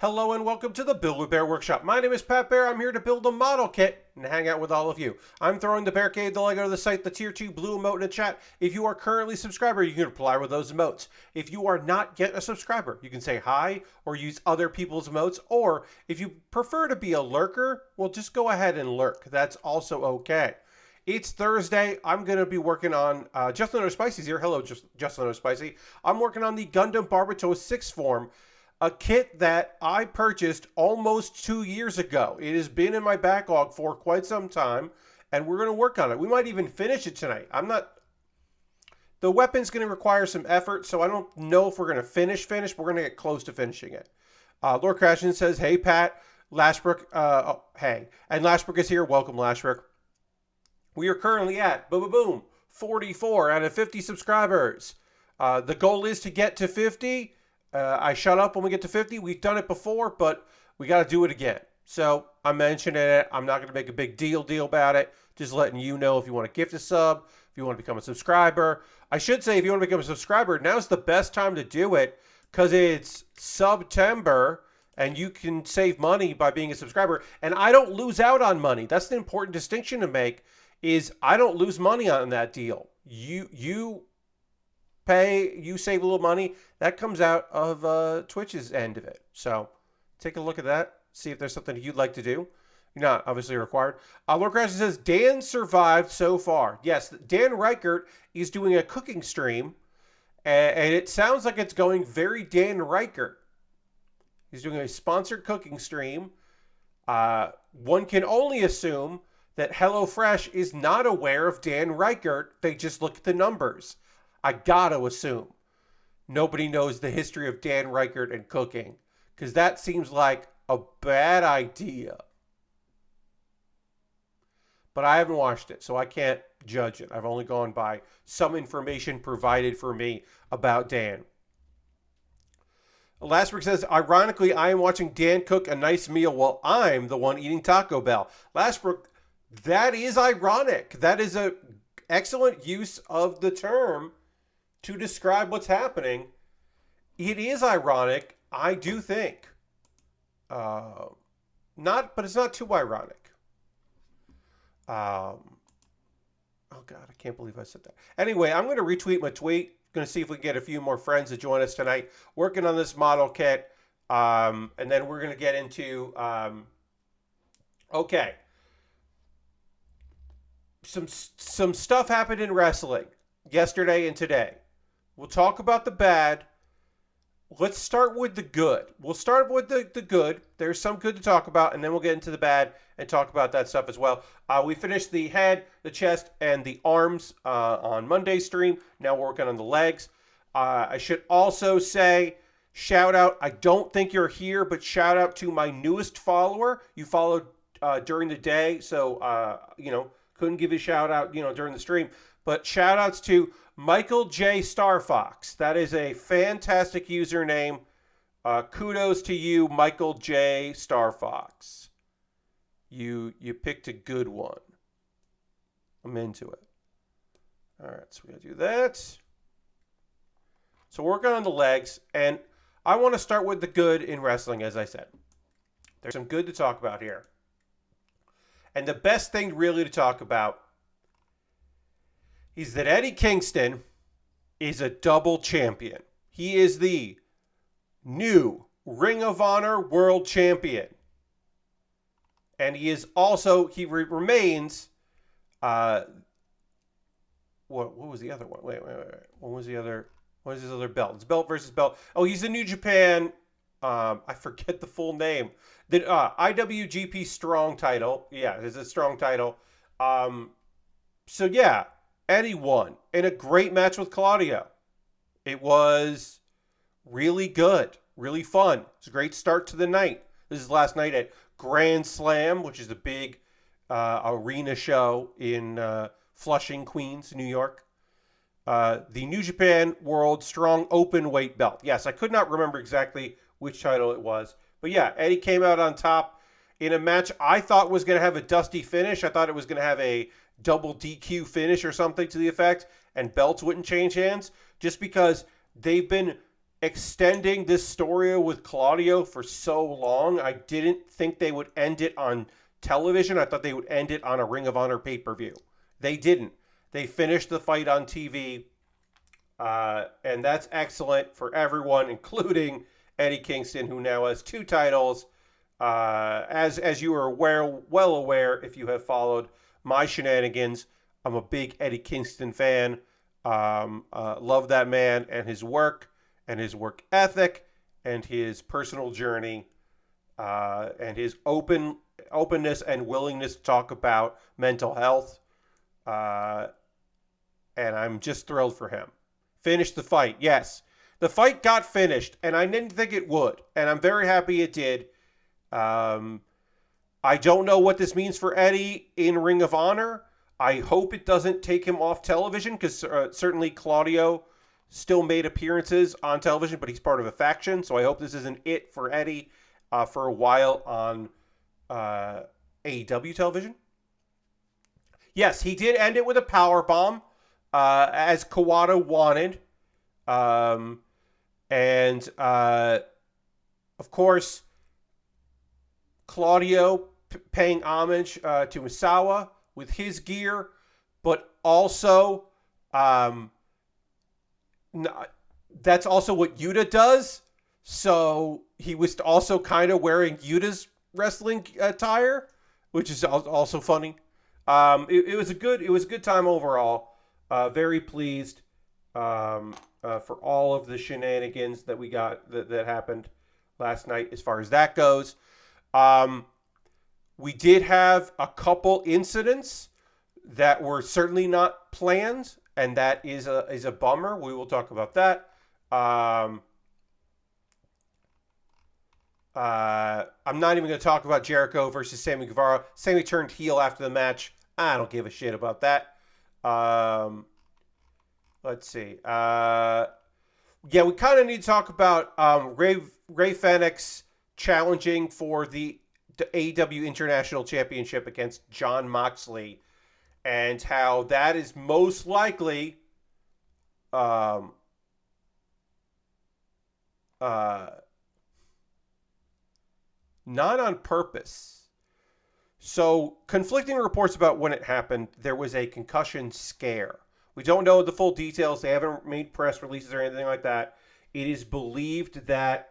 Hello and welcome to the Build with Baer Workshop. My name is Pat Baer. I'm here to build a model kit and hang out with all of you. I'm throwing the Bearcade, the Lego, the site, the Tier 2 blue emote in the chat. If you are currently a subscriber, you can reply with those emotes. If you are not yet a subscriber, you can say hi or use other people's emotes. Or if you prefer to be a lurker, well, just go ahead and lurk. That's also okay. It's Thursday. I'm going to be working on, Justin O'Spicy's here. Hello, Justin O'Spicy. I'm working on the Gundam Barbatos 6 form. A kit that I purchased almost 2 years ago. It has been in my backlog for quite some time, and we're going to work on it. We might even finish it tonight. The weapon's going to require some effort, so I don't know if we're going to finish, but we're going to get close to finishing it. Lord Crashton says, hey, Pat. Lashbrook, hey. And Lashbrook is here. Welcome, Lashbrook. We are currently at, boom, 44 out of 50 subscribers. The goal is to get to 50. I shut up when we get to 50. We've done it before, but we got to do it again. So I'm mentioning it. I'm not going to make a big deal about it. Just letting you know if you want to gift a sub, if you want to become a subscriber. I should say if you want to become a subscriber, now's the best time to do it because it's September and you can save money by being a subscriber. And I don't lose out on money. That's the important distinction to make is I don't lose money on that deal. You pay, you save a little money. That comes out of Twitch's end of it. So take a look at that. See if there's something you'd like to do. You're not obviously required. Lord Crash says, Dan survived so far. Yes, Dan Reichert is doing a cooking stream. And it sounds like it's going very Dan Reichert. He's doing a sponsored cooking stream. One can only assume that HelloFresh is not aware of Dan Reichert. They just look at the numbers. I gotta assume nobody knows the history of Dan Reichert and cooking because that seems like a bad idea. But I haven't watched it, so I can't judge it. I've only gone by some information provided for me about Dan. Lastbrook says, ironically, I am watching Dan cook a nice meal while I'm the one eating Taco Bell. Lastbrook, that is ironic. That is an excellent use of the term to describe what's happening. It is ironic, I do think. But it's not too ironic. Oh God, I can't believe I said that. Anyway, I'm going to retweet my tweet. Going to see if we can get a few more friends to join us tonight. Working on this model kit. And then we're going to get into, okay. Some stuff happened in wrestling yesterday and today. We'll talk about the bad. Let's start with the good. We'll start with the good. There's some good to talk about, and then we'll get into the bad and talk about that stuff as well. We finished the head, the chest, and the arms on Monday's stream. Now we're working on the legs. I should also say, shout out, I don't think you're here, but shout out to my newest follower. You followed during the day, so, couldn't give you a shout out, during the stream. But shout outs to Michael J. Starfox. That is a fantastic username. Kudos to you, Michael J. Starfox. You picked a good one. I'm into it. All right, so we gotta do that. So working on the legs, and I want to start with the good in wrestling, as I said. There's some good to talk about here. And the best thing really to talk about is that Eddie Kingston is a double champion. He is the new Ring of Honor World Champion. And he is also, he remains, what was the other one? Wait. What was his other belt? It's belt versus belt. Oh, he's the New Japan, I forget the full name. The IWGP Strong title. Yeah, it's a strong title. So yeah, Eddie won in a great match with Claudio. It was really good, really fun. It was a great start to the night. This is last night at Grand Slam, which is a big arena show in Flushing, Queens, New York. The New Japan World Strong Open Weight Belt. Yes, I could not remember exactly which title it was. But yeah, Eddie came out on top in a match I thought was going to have a dusty finish. I thought it was going to have a double DQ finish or something to the effect, and belts wouldn't change hands, just because they've been extending this story with Claudio for so long. I didn't think they would end it on television. I thought they would end it on a Ring of Honor pay-per-view. They didn't. They finished the fight on TV, and that's excellent for everyone, including Eddie Kingston, who now has 2 titles. As you are well aware, if you have followed my shenanigans, I'm a big Eddie Kingston fan. Love that man and his work ethic and his personal journey, and his openness and willingness to talk about mental health. And I'm just thrilled for him. Finished the fight, yes. The fight got finished, and I didn't think it would, and I'm very happy it did. I don't know what this means for Eddie in Ring of Honor. I hope it doesn't take him off television, because certainly Claudio still made appearances on television, but he's part of a faction, so I hope this isn't it for Eddie for a while on AEW television. Yes, he did end it with a power bomb, as Kawada wanted. And of course, Claudio paying homage to Misawa with his gear, but also that's also what Yuta does. So he was also kind of wearing Yuta's wrestling attire, which is also funny. It was a good time overall. Very pleased for all of the shenanigans that we got that happened last night as far as that goes. We did have a couple incidents that were certainly not planned, and that is a bummer. We will talk about that. I'm not even going to talk about Jericho versus Sammy Guevara. Sammy turned heel after the match. I don't give a shit about that. Let's see. Yeah, we kind of need to talk about Ray Fenix challenging for the AEW International Championship against Jon Moxley, and how that is most likely not on purpose. So, conflicting reports about when it happened. There was a concussion scare. We don't know the full details. They haven't made press releases or anything like that. It is believed that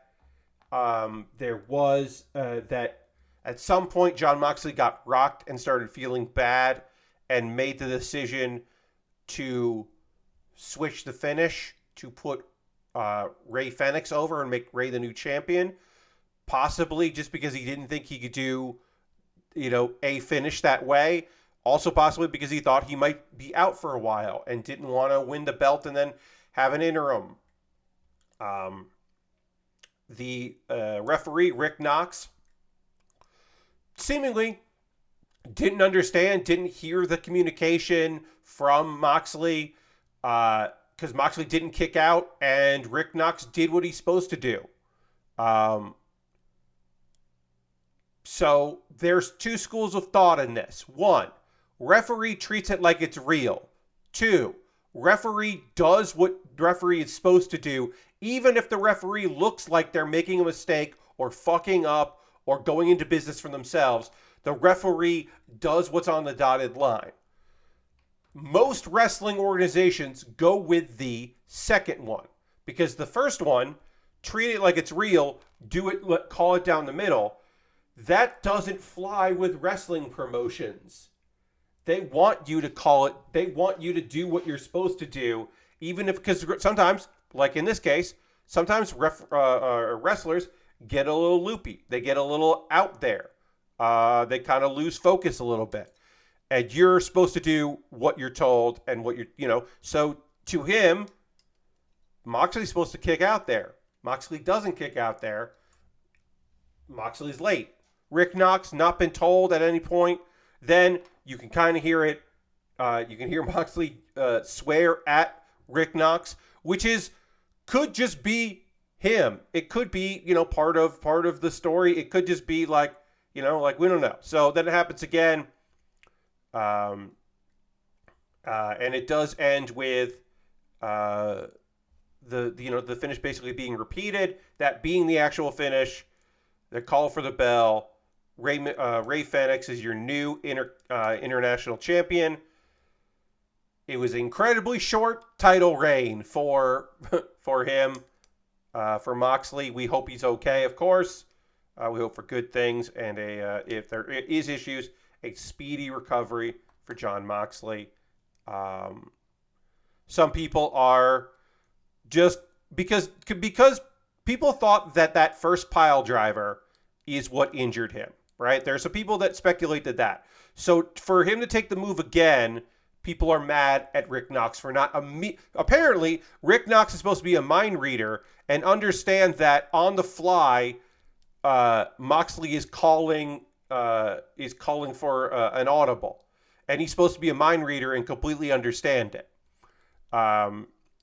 there was that at some point Jon Moxley got rocked and started feeling bad and made the decision to switch the finish to put Ray Fenix over and make Ray the new champion. Possibly just because he didn't think he could do, a finish that way. Also possibly because he thought he might be out for a while and didn't want to win the belt and then have an interim. The referee, Rick Knox, seemingly didn't understand, didn't hear the communication from Moxley, because Moxley didn't kick out and Rick Knox did what he's supposed to do. So there's 2 schools of thought in this. 1, referee treats it like it's real. 2, referee does what referee is supposed to do, even if the referee looks like they're making a mistake or fucking up or going into business for themselves. The referee does what's on the dotted line. Most wrestling organizations go with the second one, because the first one, treat it like it's real, do it, call it down the middle. That doesn't fly with wrestling promotions. They want you to call it, they want you to do what you're supposed to do, even if, because sometimes, like in this case, sometimes wrestlers get a little loopy. They get a little out there. They kind of lose focus a little bit. And you're supposed to do what you're told and what you're, So to him, Moxley's supposed to kick out there. Moxley doesn't kick out there. Moxley's late. Rick Knox not been told at any point. Then you can kind of hear it. You can hear Moxley swear at Rick Knox, which could just be him. It could be, part of the story. It could just be like we don't know. So then it happens again. And it does end with the finish basically being repeated, that being the actual finish, the call for the bell. Ray Fenix is your new international champion. It was incredibly short title reign for him, for Moxley. We hope he's okay, of course. We hope for good things, and if there is issues, a speedy recovery for Jon Moxley. Some people are just because people thought that first pile driver is what injured him, right? There's some people that speculated that. So for him to take the move again, people are mad at Rick Knox for not apparently Rick Knox is supposed to be a mind reader and understand that on the fly Moxley is calling for an audible, and he's supposed to be a mind reader and completely understand it,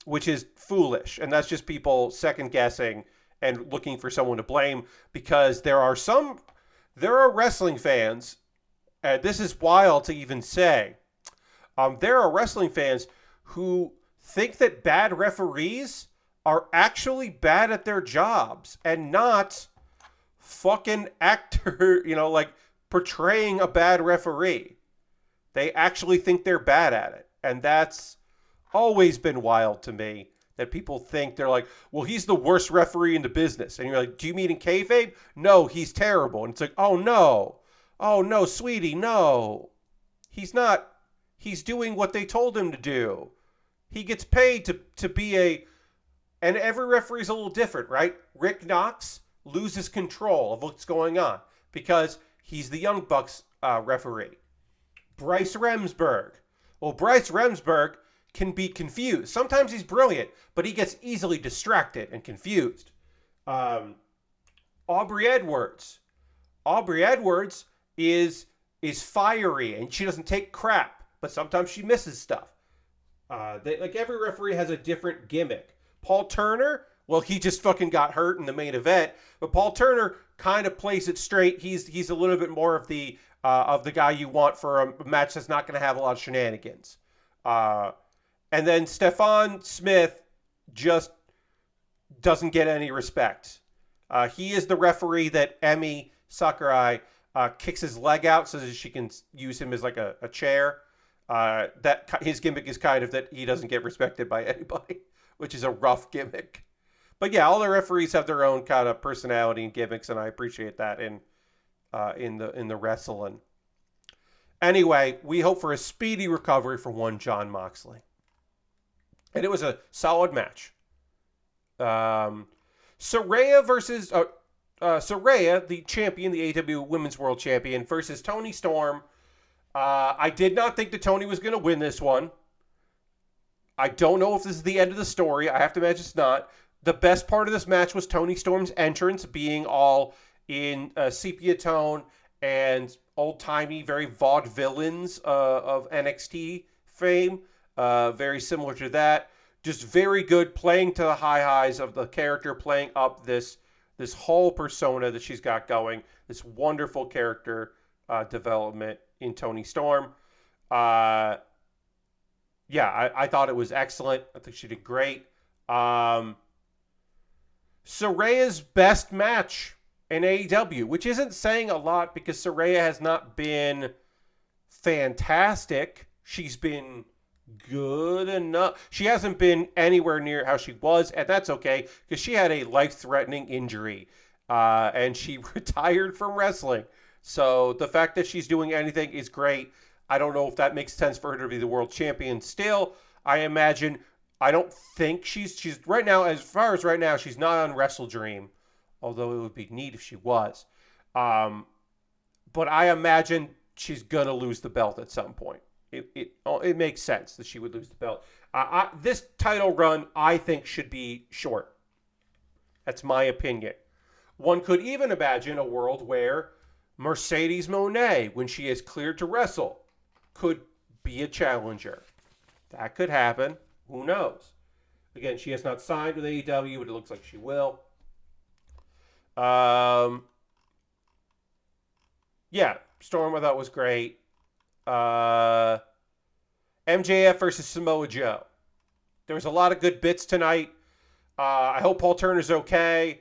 which is foolish, and that's just people second guessing and looking for someone to blame, because there are wrestling fans, and this is wild to even say, there are wrestling fans who think that bad referees are actually bad at their jobs and not fucking actor, like portraying a bad referee. They actually think they're bad at it. And that's always been wild to me, that people think they're like, well, he's the worst referee in the business. And you're like, do you mean in kayfabe? No, he's terrible. And it's like, oh no, sweetie, no. He's not. He's doing what they told him to do. He gets paid to be and every referee's a little different, right? Rick Knox loses control of what's going on because he's the Young Bucks referee. Bryce Remsburg. Well, Bryce Remsburg can be confused. Sometimes he's brilliant, but he gets easily distracted and confused. Aubrey Edwards. Aubrey Edwards is fiery and she doesn't take crap, but sometimes she misses stuff. Every referee has a different gimmick. Paul Turner, well, he just fucking got hurt in the main event, but Paul Turner kind of plays it straight. He's a little bit more of the guy you want for a match that's not going to have a lot of shenanigans. And then Stefan Smith just doesn't get any respect. He is the referee that Emi Sakurai kicks his leg out so that she can use him as like a chair. That his gimmick is kind of that he doesn't get respected by anybody, which is a rough gimmick. But yeah, all the referees have their own kind of personality and gimmicks, and I appreciate that in the wrestling. Anyway, we hope for a speedy recovery for one Jon Moxley, and it was a solid match. Saraya versus Saraya, the champion, the AEW Women's World Champion, versus Toni Storm. I did not think that Toni was going to win this one. I don't know if this is the end of the story. I have to imagine it's not. The best part of this match was Toni Storm's entrance, being all in sepia tone and old-timey, very vaudevillains of NXT fame. Very similar to that. Just very good, playing to the high highs of the character, playing up this whole persona that she's got going. This wonderful character development in Toni Storm. I thought it was excellent. I think she did great. Saraya's best match in AEW, which isn't saying a lot because Saraya has not been fantastic. She's been good enough. She hasn't been anywhere near how she was, and that's okay because she had a life-threatening injury and she retired from wrestling. So the fact that she's doing anything is great. I don't know if that makes sense for her to be the world champion still. I don't think she's right now, as far as right now, she's not on Wrestle Dream, although it would be neat if she was. But I imagine she's going to lose the belt at some point. It makes sense that she would lose the belt. This title run, I think, should be short. That's my opinion. One could even imagine a world where Mercedes Moné, when she is cleared to wrestle, could be a challenger. That could happen. Who knows? Again, she has not signed with AEW, but it looks like she will. Storm I thought was great. MJF versus Samoa Joe. There was a lot of good bits tonight. I hope Paul Turner's okay.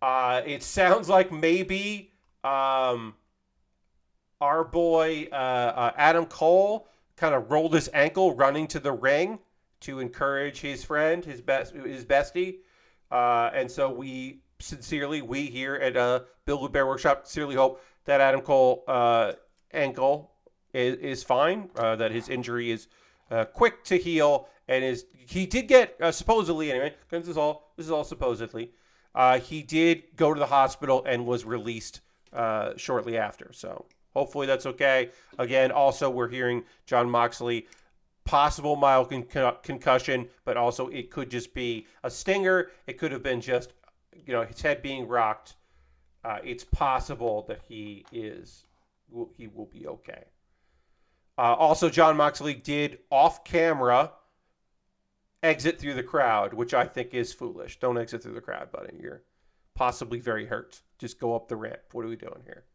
It sounds like maybe our boy Adam Cole kind of rolled his ankle running to the ring to encourage his friend, his bestie, and so we here at Bill Baer Workshop sincerely hope that Adam Cole ankle is fine, that his injury is quick to heal, and he did get supposedly anyway. This is all supposedly. He did go to the hospital and was released shortly after. So hopefully that's okay. Again, also we're hearing Jon Moxley, possible mild concussion, but also it could just be a stinger. It could have been just, his head being rocked. It's possible that he will be okay. Also, Jon Moxley did off camera exit through the crowd, which I think is foolish. Don't exit through the crowd, buddy. You're possibly very hurt. Just go up the ramp. What are we doing here?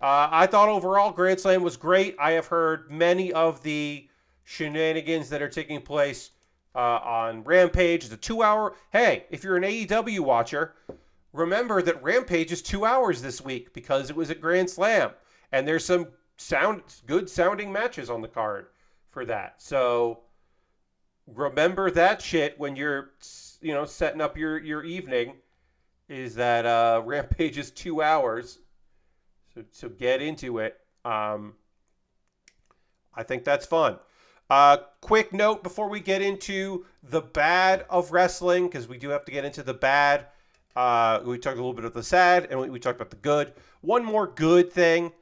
I thought overall Grand Slam was great. I have heard many of the shenanigans that are taking place on Rampage. It's a 2-hour. Hey, if you're an AEW watcher, remember that Rampage is 2 hours this week because it was a Grand Slam. And there's some good sounding matches on the card for that. So remember that shit when you're, setting up your evening, is that Rampage is 2 hours. So get into it. I think that's fun. Quick note before we get into the bad of wrestling, because we do have to get into the bad. We talked a little bit of the sad, and we talked about the good. One more good thing.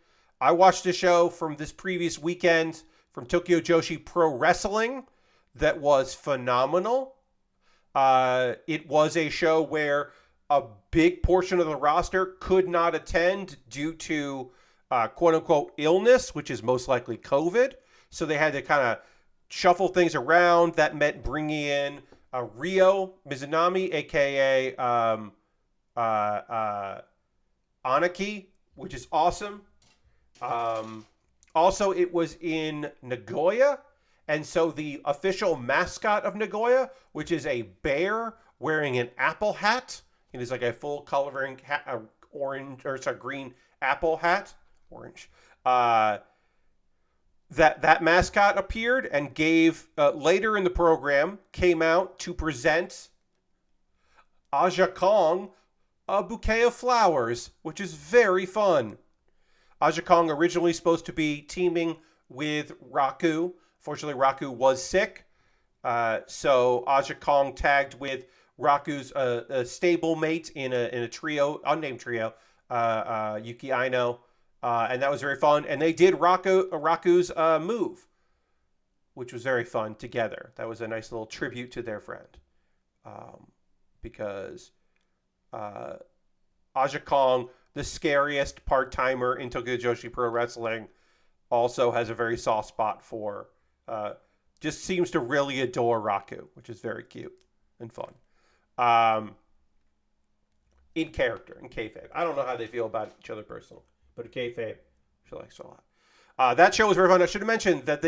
I watched a show from this previous weekend from Tokyo Joshi Pro Wrestling that was phenomenal. It was a show where a big portion of the roster could not attend due to quote-unquote illness, which is most likely COVID. So they had to kind of shuffle things around. That meant bringing in Ryo Mizunami, a.k.a. Anaki, which is awesome. Also, it was in Nagoya, and so the official mascot of Nagoya, which is a bear wearing an apple hat, it is like a full coloring green apple hat, orange. That mascot appeared and gave later in the program came out to present Aja Kong a bouquet of flowers, which is very fun. Aja Kong originally supposed to be teaming with Raku. Fortunately, Raku was sick. So Aja Kong tagged with Raku's stablemate in a trio, unnamed trio, Yuki Aino. And that was very fun. And they did Raku's move, which was very fun together. That was a nice little tribute to their friend. Because Aja Kong, the scariest part-timer in Tokyo Joshi Pro Wrestling, also has a very soft spot for, just seems to really adore Raku, which is very cute and fun. In character, in kayfabe. I don't know how they feel about each other personally, but in kayfabe, she likes it a lot. That show was very fun. I should have mentioned that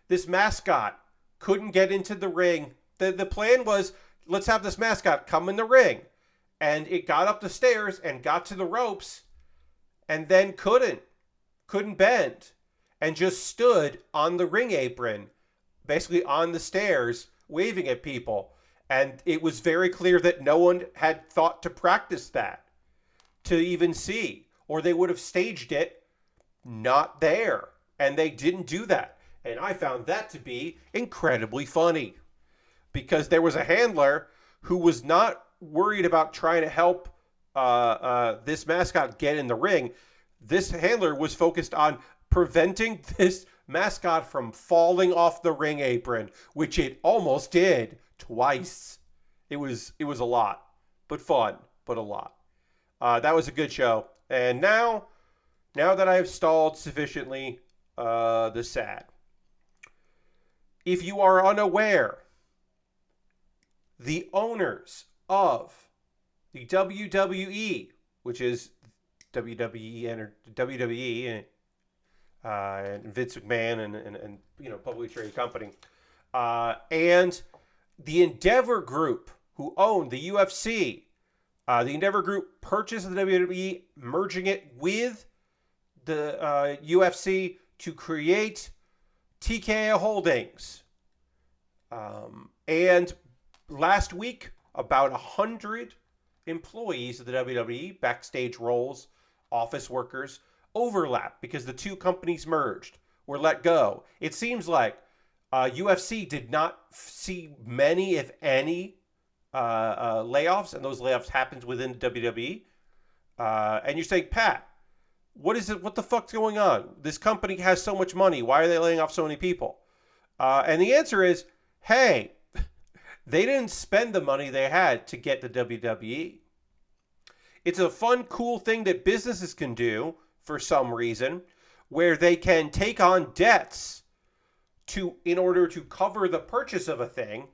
this mascot couldn't get into the ring. The plan was, let's have this mascot come in the ring. And it got up the stairs and got to the ropes and then couldn't bend and just stood on the ring apron, basically on the stairs, waving at people. And it was very clear that no one had thought to practice that, to even see, or they would have staged it not there. And they didn't do that. And I found that to be incredibly funny, because there was a handler who was not worried about trying to help this mascot get in the ring. This handler was focused on preventing this mascot from falling off the ring apron, which it almost did twice. It was a lot, but fun, but a lot. That was a good show. And now that I have stalled sufficiently, the sad. If you are unaware, the owners of the WWE, which is WWE and Vince McMahon and publicly traded company, And the Endeavor Group, who owned the UFC, the Endeavor Group purchased the WWE, merging it with the UFC to create TKO Holdings. And last week, about 100 employees of the WWE, backstage roles, office workers, overlap because the two companies merged, were let go. It seems like UFC did not see many, if any, layoffs, and those layoffs happened within the WWE. And you're saying, Pat, what is it? What the fuck's going on? This company has so much money. Why are they laying off so many people? And the answer is, hey, they didn't spend the money they had to get the WWE. It's a fun, cool thing that businesses can do for some reason, where they can take on debts in order to cover the purchase of a thing,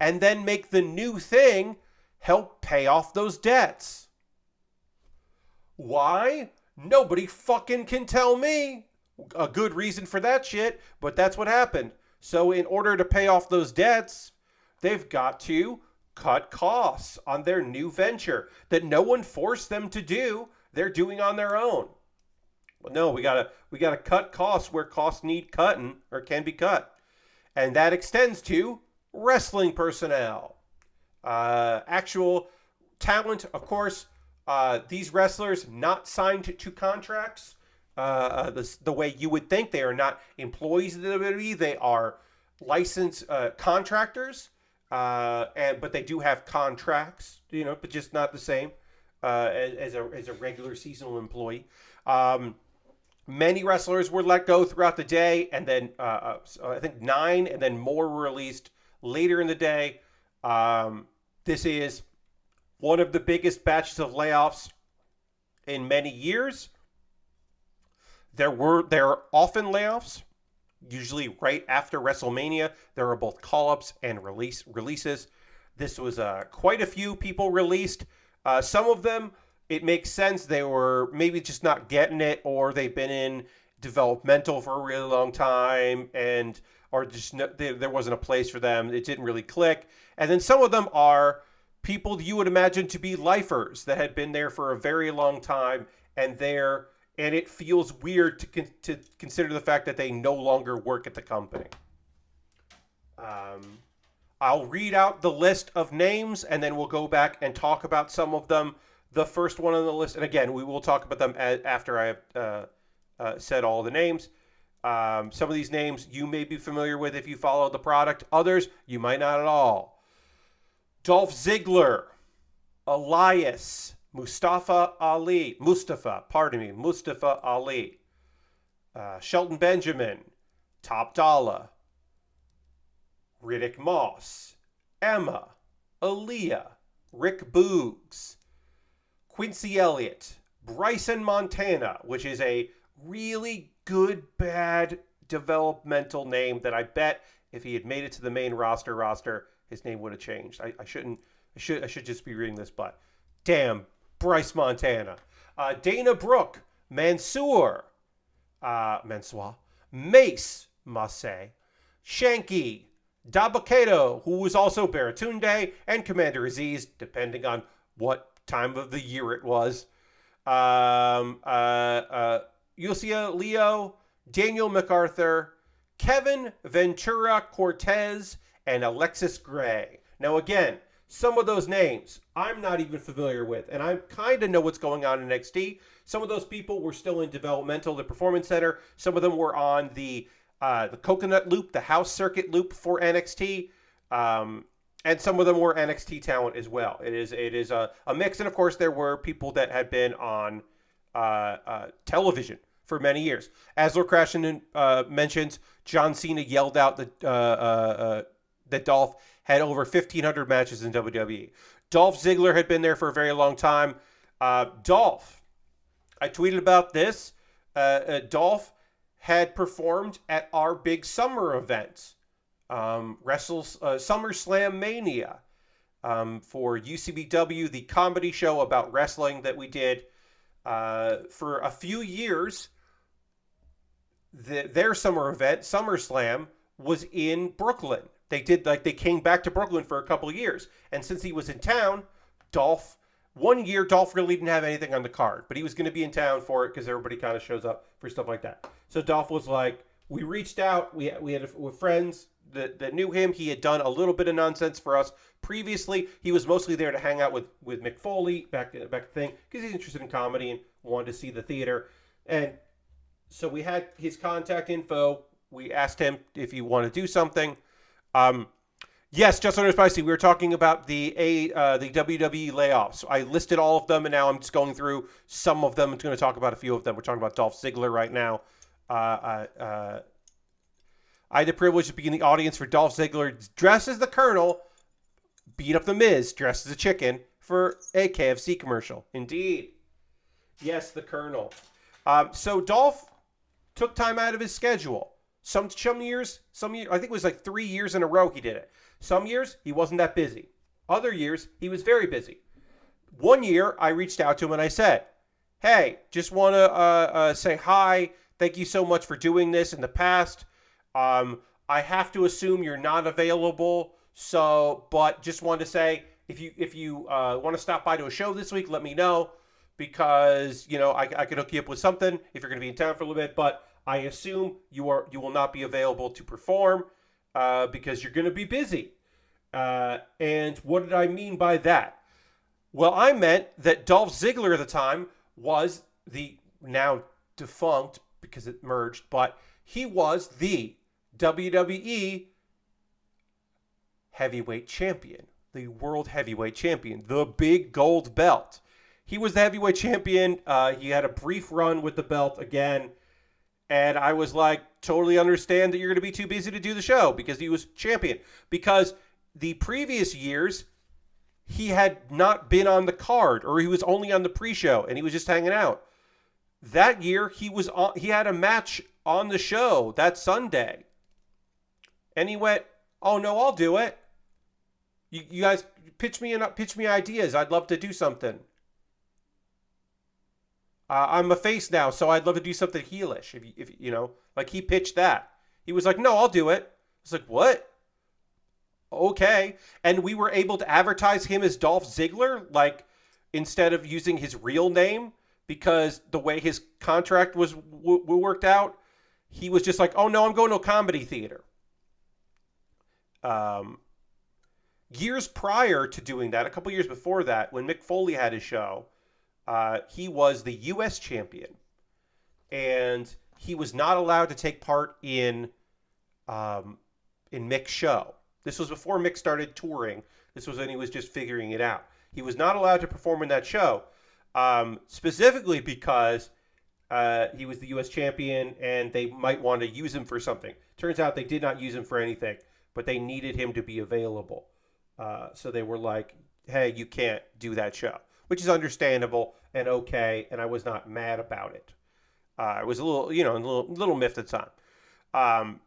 and then make the new thing help pay off those debts. Why? Nobody fucking can tell me a good reason for that shit, but that's what happened. So in order to pay off those debts, they've got to cut costs on their new venture that no one forced them to do. They're doing on their own. Well, no, we gotta cut costs where costs need cutting or can be cut, and that extends to wrestling personnel, actual talent. Of course, these wrestlers not signed to contracts. The way you would think, they are not employees of the WWE. They are licensed contractors, but they do have contracts, but just not the same as a regular seasonal employee. Many wrestlers were let go throughout the day, and then I think 9, and then more were released later in the day. This is one of the biggest batches of layoffs in many years. There are often layoffs, usually right after WrestleMania. There are both call-ups and releases. This was quite a few people released. Some of them, it makes sense. They were maybe just not getting it, or they've been in developmental for a really long time, or just there wasn't a place for them. It didn't really click. And then some of them are people you would imagine to be lifers that had been there for a very long time, and it feels weird to consider the fact that they no longer work at the company. I'll read out the list of names, and then we'll go back and talk about some of them. The first one on the list, and again, we will talk about them after I have said all the names. Some of these names you may be familiar with if you follow the product. Others, you might not at all. Dolph Ziggler, Elias, Mustafa Ali, Shelton Benjamin, Top Dollar, Riddick Moss, Emma, Aaliyah, Rick Boogs, Quincy Elliott, Bryson Montana, which is a really good, bad developmental name that I bet if he had made it to the main roster, his name would have changed. I should just be reading this, but damn, Bryce Montana. Dana Brooke, Mansoor, Mace, Massey, Shanky, Dabakato, who was also Baratunde, and Commander Aziz, depending on what time of the year it was. Lucia Leo, Daniel MacArthur, Kevin Ventura Cortez, and Alexis Gray. Now again, some of those names I'm not even familiar with, and I kind of know what's going on in NXT. Some of those people were still in developmental, the Performance Center. Some of them were on the Coconut Loop, the House Circuit Loop for NXT, and some of them were NXT talent as well. It is a mix, and of course there were people that had been on television for many years. As Lord Crashton mentions, John Cena yelled out that Dolph had over 1,500 matches in WWE. Dolph Ziggler had been there for a very long time. Dolph, I tweeted about this. Dolph had performed at our big summer event, SummerSlam Mania, for UCBW, the comedy show about wrestling that we did for a few years. Their summer event, SummerSlam, was in Brooklyn. They came back to Brooklyn for a couple of years. And since he was in town, Dolph, one year, Dolph really didn't have anything on the card, but he was going to be in town for it because everybody kind of shows up for stuff like that. So Dolph was like, we reached out. We had friends that knew him. He had done a little bit of nonsense for us previously. He was mostly there to hang out with Mick Foley back thing because he's interested in comedy and wanted to see the theater. And so we had his contact info. We asked him if he wanted to do something. Yes, just under spicy. We were talking about the WWE layoffs. I listed all of them, and now I'm just going through some of them. I'm going to talk about a few of them. We're talking about Dolph Ziggler right now. I had the privilege of being in the audience for Dolph Ziggler dressed as the Colonel, beat up the Miz dressed as a chicken for a KFC commercial. Indeed, yes, the Colonel. So Dolph took time out of his schedule. Some years, I think it was like 3 years in a row he did it. Some years, he wasn't that busy. Other years, he was very busy. One year, I reached out to him and I said, hey, just want to say hi. Thank you so much for doing this in the past. I have to assume you're not available. But just wanted to say, if you want to stop by to a show this week, let me know. Because, I could hook you up with something if you're going to be in town for a little bit. But I assume you will not be available to perform because you're going to be busy. And what did I mean by that? Well, I meant that Dolph Ziggler at the time was the now defunct because it merged, but he was the WWE heavyweight champion, the world heavyweight champion, the big gold belt. He was the heavyweight champion. He had a brief run with the belt again. And I was like, totally understand that you're going to be too busy to do the show because he was champion. Because the previous years, he had not been on the card or he was only on the pre-show and he was just hanging out. That year, he had a match on the show that Sunday. And he went, oh, no, I'll do it. You guys pitch me ideas. I'd love to do something. I'm a face now, so I'd love to do something heelish. If like he pitched that. He was like, no, I'll do it. I was like, what? Okay. And we were able to advertise him as Dolph Ziggler, like, instead of using his real name, because the way his contract was worked out, he was just like, oh, no, I'm going to a comedy theater. Years prior to doing that, a couple years before that, when Mick Foley had his show, he was the U.S. champion, and he was not allowed to take part in Mick's show. This was before Mick started touring. This was when he was just figuring it out. He was not allowed to perform in that show, specifically because he was the U.S. champion, and they might want to use him for something. Turns out they did not use him for anything, but they needed him to be available. So they were like, hey, you can't do that show, which is understandable and okay, and I was not mad about it. I was a little miffed at the time.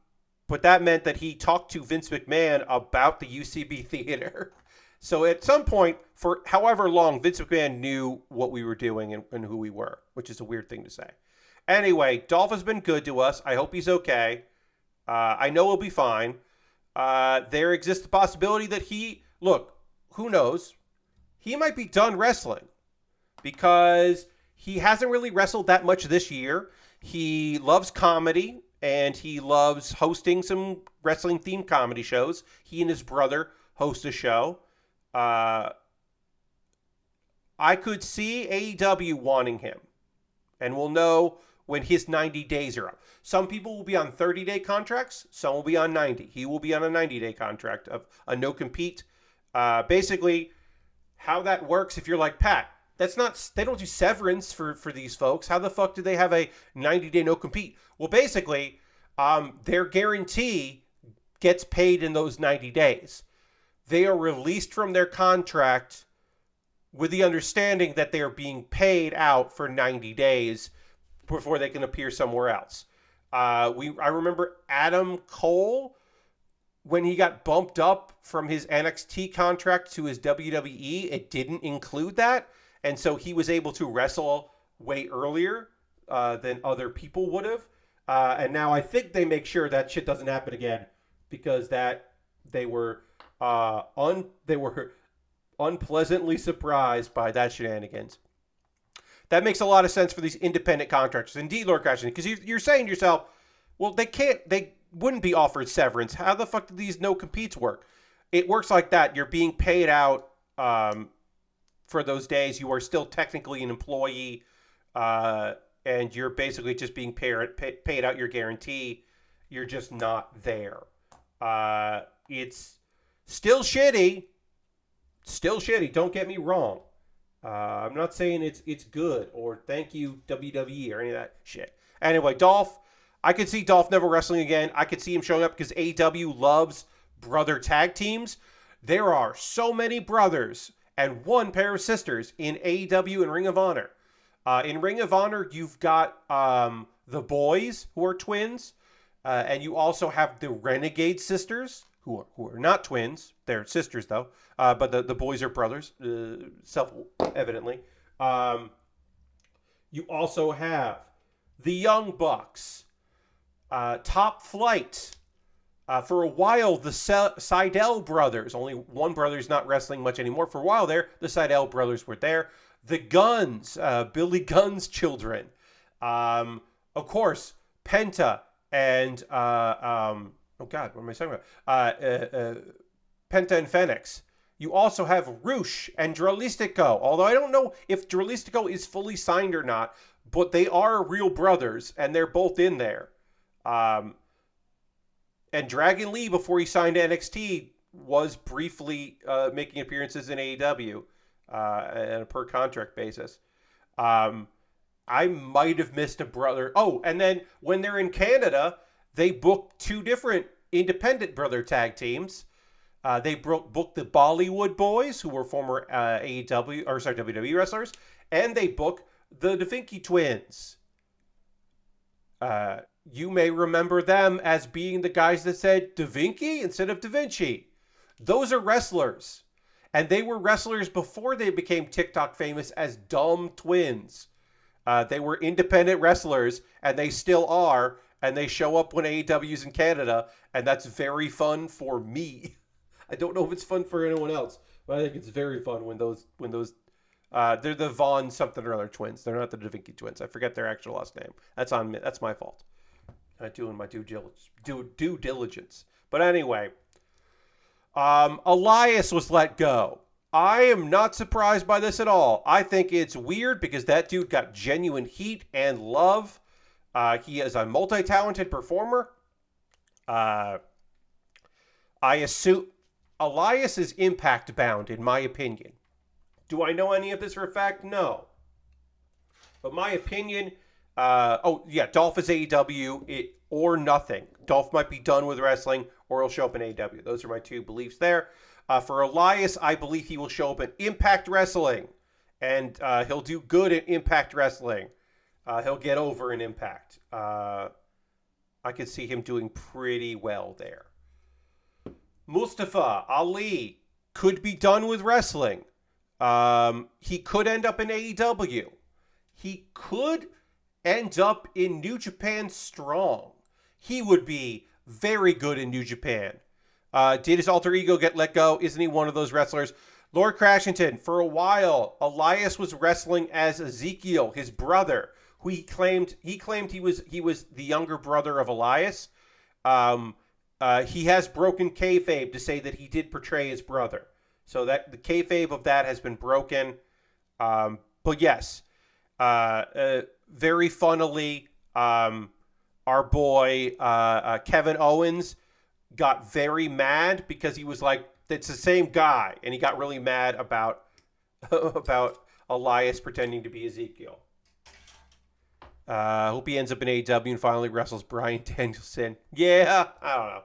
But that meant that he talked to Vince McMahon about the UCB theater. So at some point, for however long, Vince McMahon knew what we were doing and who we were, which is a weird thing to say. Anyway, Dolph has been good to us. I hope he's okay. I know he'll be fine. There exists the possibility that who knows? He might be done wrestling because he hasn't really wrestled that much this year. He loves comedy and he loves hosting some wrestling-themed comedy shows. He and his brother host a show. I could see AEW wanting him, and we'll know when his 90 days are up. Some people will be on 30-day contracts. Some will be on 90. He will be on a 90-day contract of a no-compete. Basically, how that works, if you're like, Pat, they don't do severance for these folks. How the fuck do they have a 90-day no-compete? Well, basically, their guarantee gets paid in those 90 days. They are released from their contract with the understanding that they are being paid out for 90 days before they can appear somewhere else. I remember Adam Cole, when he got bumped up from his NXT contract to his WWE, it didn't include that. And so he was able to wrestle way earlier than other people would have. And now I think they make sure that shit doesn't happen again because that They were they were unpleasantly surprised by that shenanigans. That makes a lot of sense for these independent contractors. Indeed, Lord Crashington, because you're saying to yourself, well, they wouldn't be offered severance. How the fuck do these no competes work? It works like that. You're being paid out for those days. You are still technically an employee, and you're basically just being paid out your guarantee. You're just not there. It's still shitty. Still shitty. Don't get me wrong. I'm not saying it's good or thank you WWE or any of that shit. Anyway, Dolph, I could see Dolph never wrestling again. I could see him showing up because AEW loves brother tag teams. There are so many brothers and one pair of sisters in AEW and Ring of Honor. In Ring of Honor, you've got the boys who are twins, and you also have the Renegade sisters who are not twins. They're sisters though. But the boys are brothers, self-evidently. You also have the Young Bucks, Top Flight. For a while, the Seidel brothers. Only one brother's not wrestling much anymore. For a while there, the Seidel brothers were there. The Guns, Billy Gunn's children. Of course, Penta and oh God, what am I talking about? Penta and Phoenix. You also have Roosh and Dralistico. Although I don't know if Dralistico is fully signed or not, but they are real brothers, and they're both in there. And Dragon Lee, before he signed to NXT, was briefly making appearances in AEW on a per contract basis. I might have missed a brother. Oh, and then when they're in Canada, they book two different independent brother tag teams. They booked the Bollywood Boys, who were former WWE wrestlers, and they book the Da Vinci Twins. You may remember them as being the guys that said Da Vinci instead of Da Vinci. Those are wrestlers. And they were wrestlers before they became TikTok famous as Dumb Twins. They were independent wrestlers, and they still are, and they show up when AEW's in Canada, and that's very fun for me. I don't know if it's fun for anyone else, but I think it's very fun when those they're the Vaughn something or other twins. They're not the Da Vinci twins. I forget their actual last name. That's on me. That's my fault. I'm doing my due diligence. But anyway, Elias was let go. I am not surprised by this at all. I think it's weird because that dude got genuine heat and love. He is a multi-talented performer. I assume Elias is impact bound, in my opinion. Do I know any of this for a fact? No. But my opinion, Dolph is AEW or nothing. Dolph might be done with wrestling or he'll show up in AEW. Those are my two beliefs there. For Elias, I believe he will show up in Impact Wrestling. And he'll do good in Impact Wrestling. He'll get over in Impact. I could see him doing pretty well there. Mustafa Ali could be done with wrestling. He could end up in AEW. He could end up in New Japan Strong. He would be very good in New Japan. Did his alter ego get let go? Isn't he one of those wrestlers? Lord Crashington, for a while, Elias was wrestling as Ezekiel, his brother, who he claimed he was the younger brother of Elias. He has broken kayfabe to say that he did portray his brother. So that the kayfabe of that has been broken. But yes, very funnily, our boy Kevin Owens got very mad because he was like, it's the same guy. And he got really mad about Elias pretending to be Ezekiel. Hope he ends up in AEW and finally wrestles Bryan Danielson. Yeah, I don't know.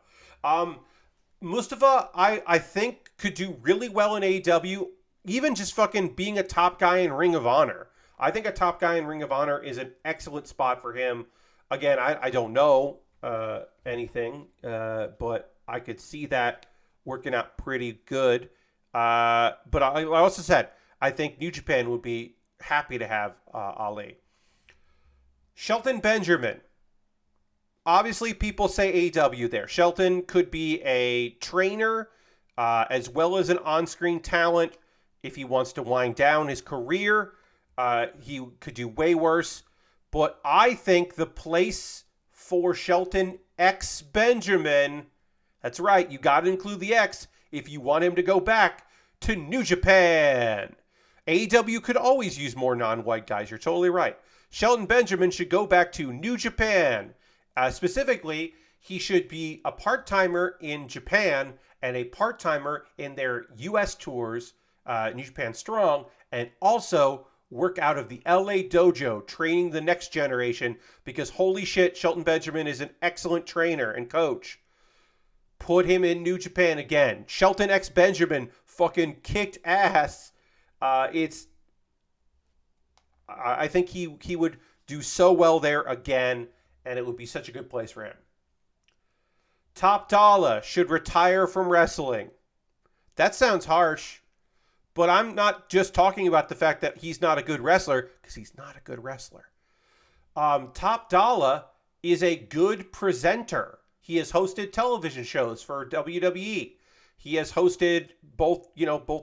Mustafa, I think, could do really well in AEW, even just fucking being a top guy in Ring of Honor. I think a top guy in Ring of Honor is an excellent spot for him. Again, I don't know anything, but I could see that working out pretty good. But I also said, I think New Japan would be happy to have Ali. Shelton Benjamin. obviously people say AEW there. Shelton could be a trainer as well as an on-screen talent. If he wants to wind down his career, he could do way worse. But I think the place for Shelton X Benjamin, that's right, you got to include the X if you want him to go back to New Japan. AEW could always use more non-white guys. You're totally right. Shelton Benjamin should go back to New Japan. Specifically, he should be a part-timer in Japan and a part-timer in their U.S. tours, New Japan Strong, and also work out of the LA dojo training the next generation, because holy shit, Shelton Benjamin is an excellent trainer and coach. Put him in New Japan again. Shelton X Benjamin fucking kicked ass. I think he would do so well there again, and it would be such a good place for him. Top Dollar should retire from wrestling. That sounds harsh, but I'm not just talking about the fact that he's not a good wrestler, because he's not a good wrestler. Top Dollar is a good presenter. He has hosted television shows for WWE. He has hosted both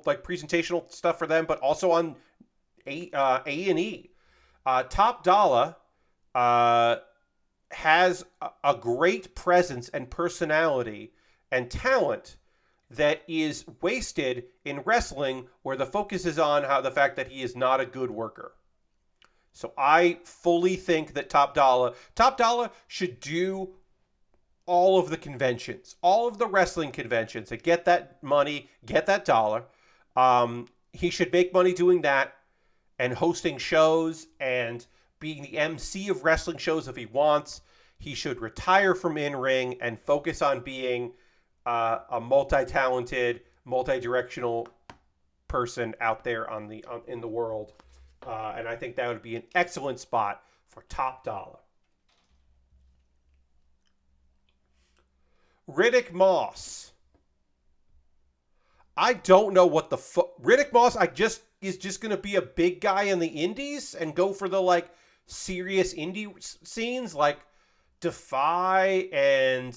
like presentational stuff for them, but also on A&E. Top Dollar has a great presence and personality and talent that is wasted in wrestling, where the focus is on the fact that he is not a good worker. So I fully think that Top Dollar should do all of the conventions, all of the wrestling conventions, and get that money, get that dollar. He should make money doing that and hosting shows and being the MC of wrestling shows if he wants. He should retire from in-ring and focus on being a multi-talented, multi-directional person out there in the world. And I think that would be an excellent spot for Top Dollar. Riddick Moss. I don't know what the fuck. Riddick Moss, is just going to be a big guy in the indies and go for the like serious indie scenes like Defy and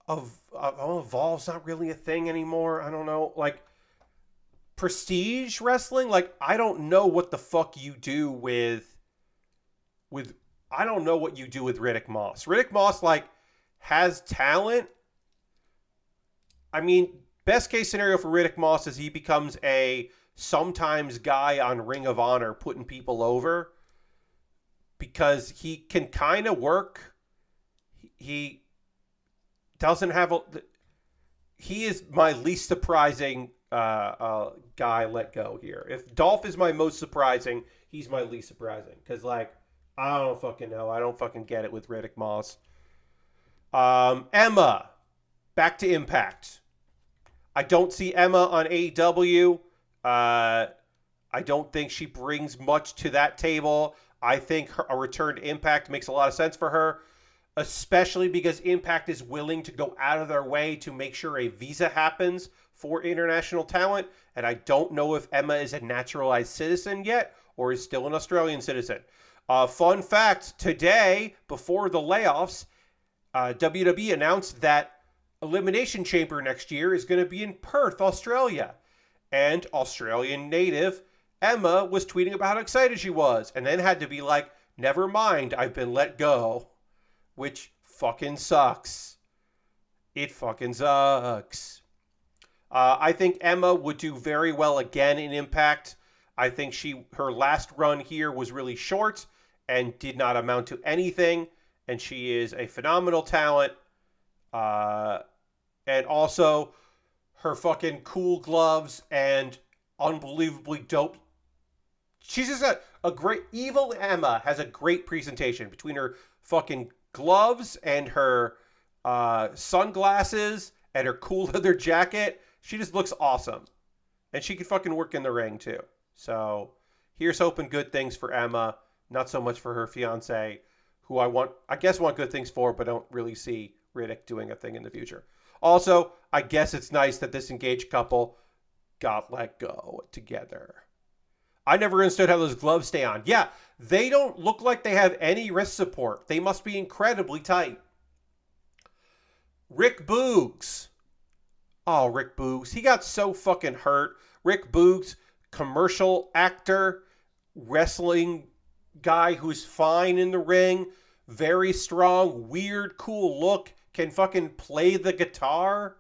Evolve's not really a thing anymore. I don't know, like Prestige Wrestling. Like, I don't know what the fuck you do with I don't know what you do with Riddick Moss. Riddick Moss, like, has talent. I mean, best case scenario for Riddick Moss is he becomes a sometimes guy on Ring of Honor putting people over, because he can kind of work. He doesn't have he is my least surprising guy let go here. If Dolph is my most surprising, he's my least surprising, because like, I don't fucking know. I don't fucking get it with Riddick Moss. Emma, back to Impact. I don't see Emma on AEW. I don't think she brings much to that table. I think a return to Impact makes a lot of sense for her, especially because Impact is willing to go out of their way to make sure a visa happens for international talent. And I don't know if Emma is a naturalized citizen yet or is still an Australian citizen. Fun fact, today, before the layoffs, WWE announced that Elimination Chamber next year is going to be in Perth, Australia. And Australian native Emma was tweeting about how excited she was, and then had to be like, never mind, I've been let go. Which fucking sucks. It fucking sucks. I think Emma would do very well again in Impact. I think her last run here was really short and did not amount to anything. And she is a phenomenal talent. And also, her fucking cool gloves and unbelievably dope. She's just a great... Evil Emma has a great presentation between her fucking gloves and her sunglasses and her cool leather jacket. She just looks awesome. And she can fucking work in the ring, too. So, here's hoping good things for Emma. Not so much for her fiance, who I guess want good things for, but don't really see Riddick doing a thing in the future. Also, I guess it's nice that this engaged couple got let go together. I never understood how those gloves stay on. Yeah, they don't look like they have any wrist support. They must be incredibly tight. Rick Boogs. Oh, Rick Boogs. He got so fucking hurt. Rick Boogs, commercial actor, wrestling guy who's fine in the ring, very strong, weird, cool look, can fucking play the guitar.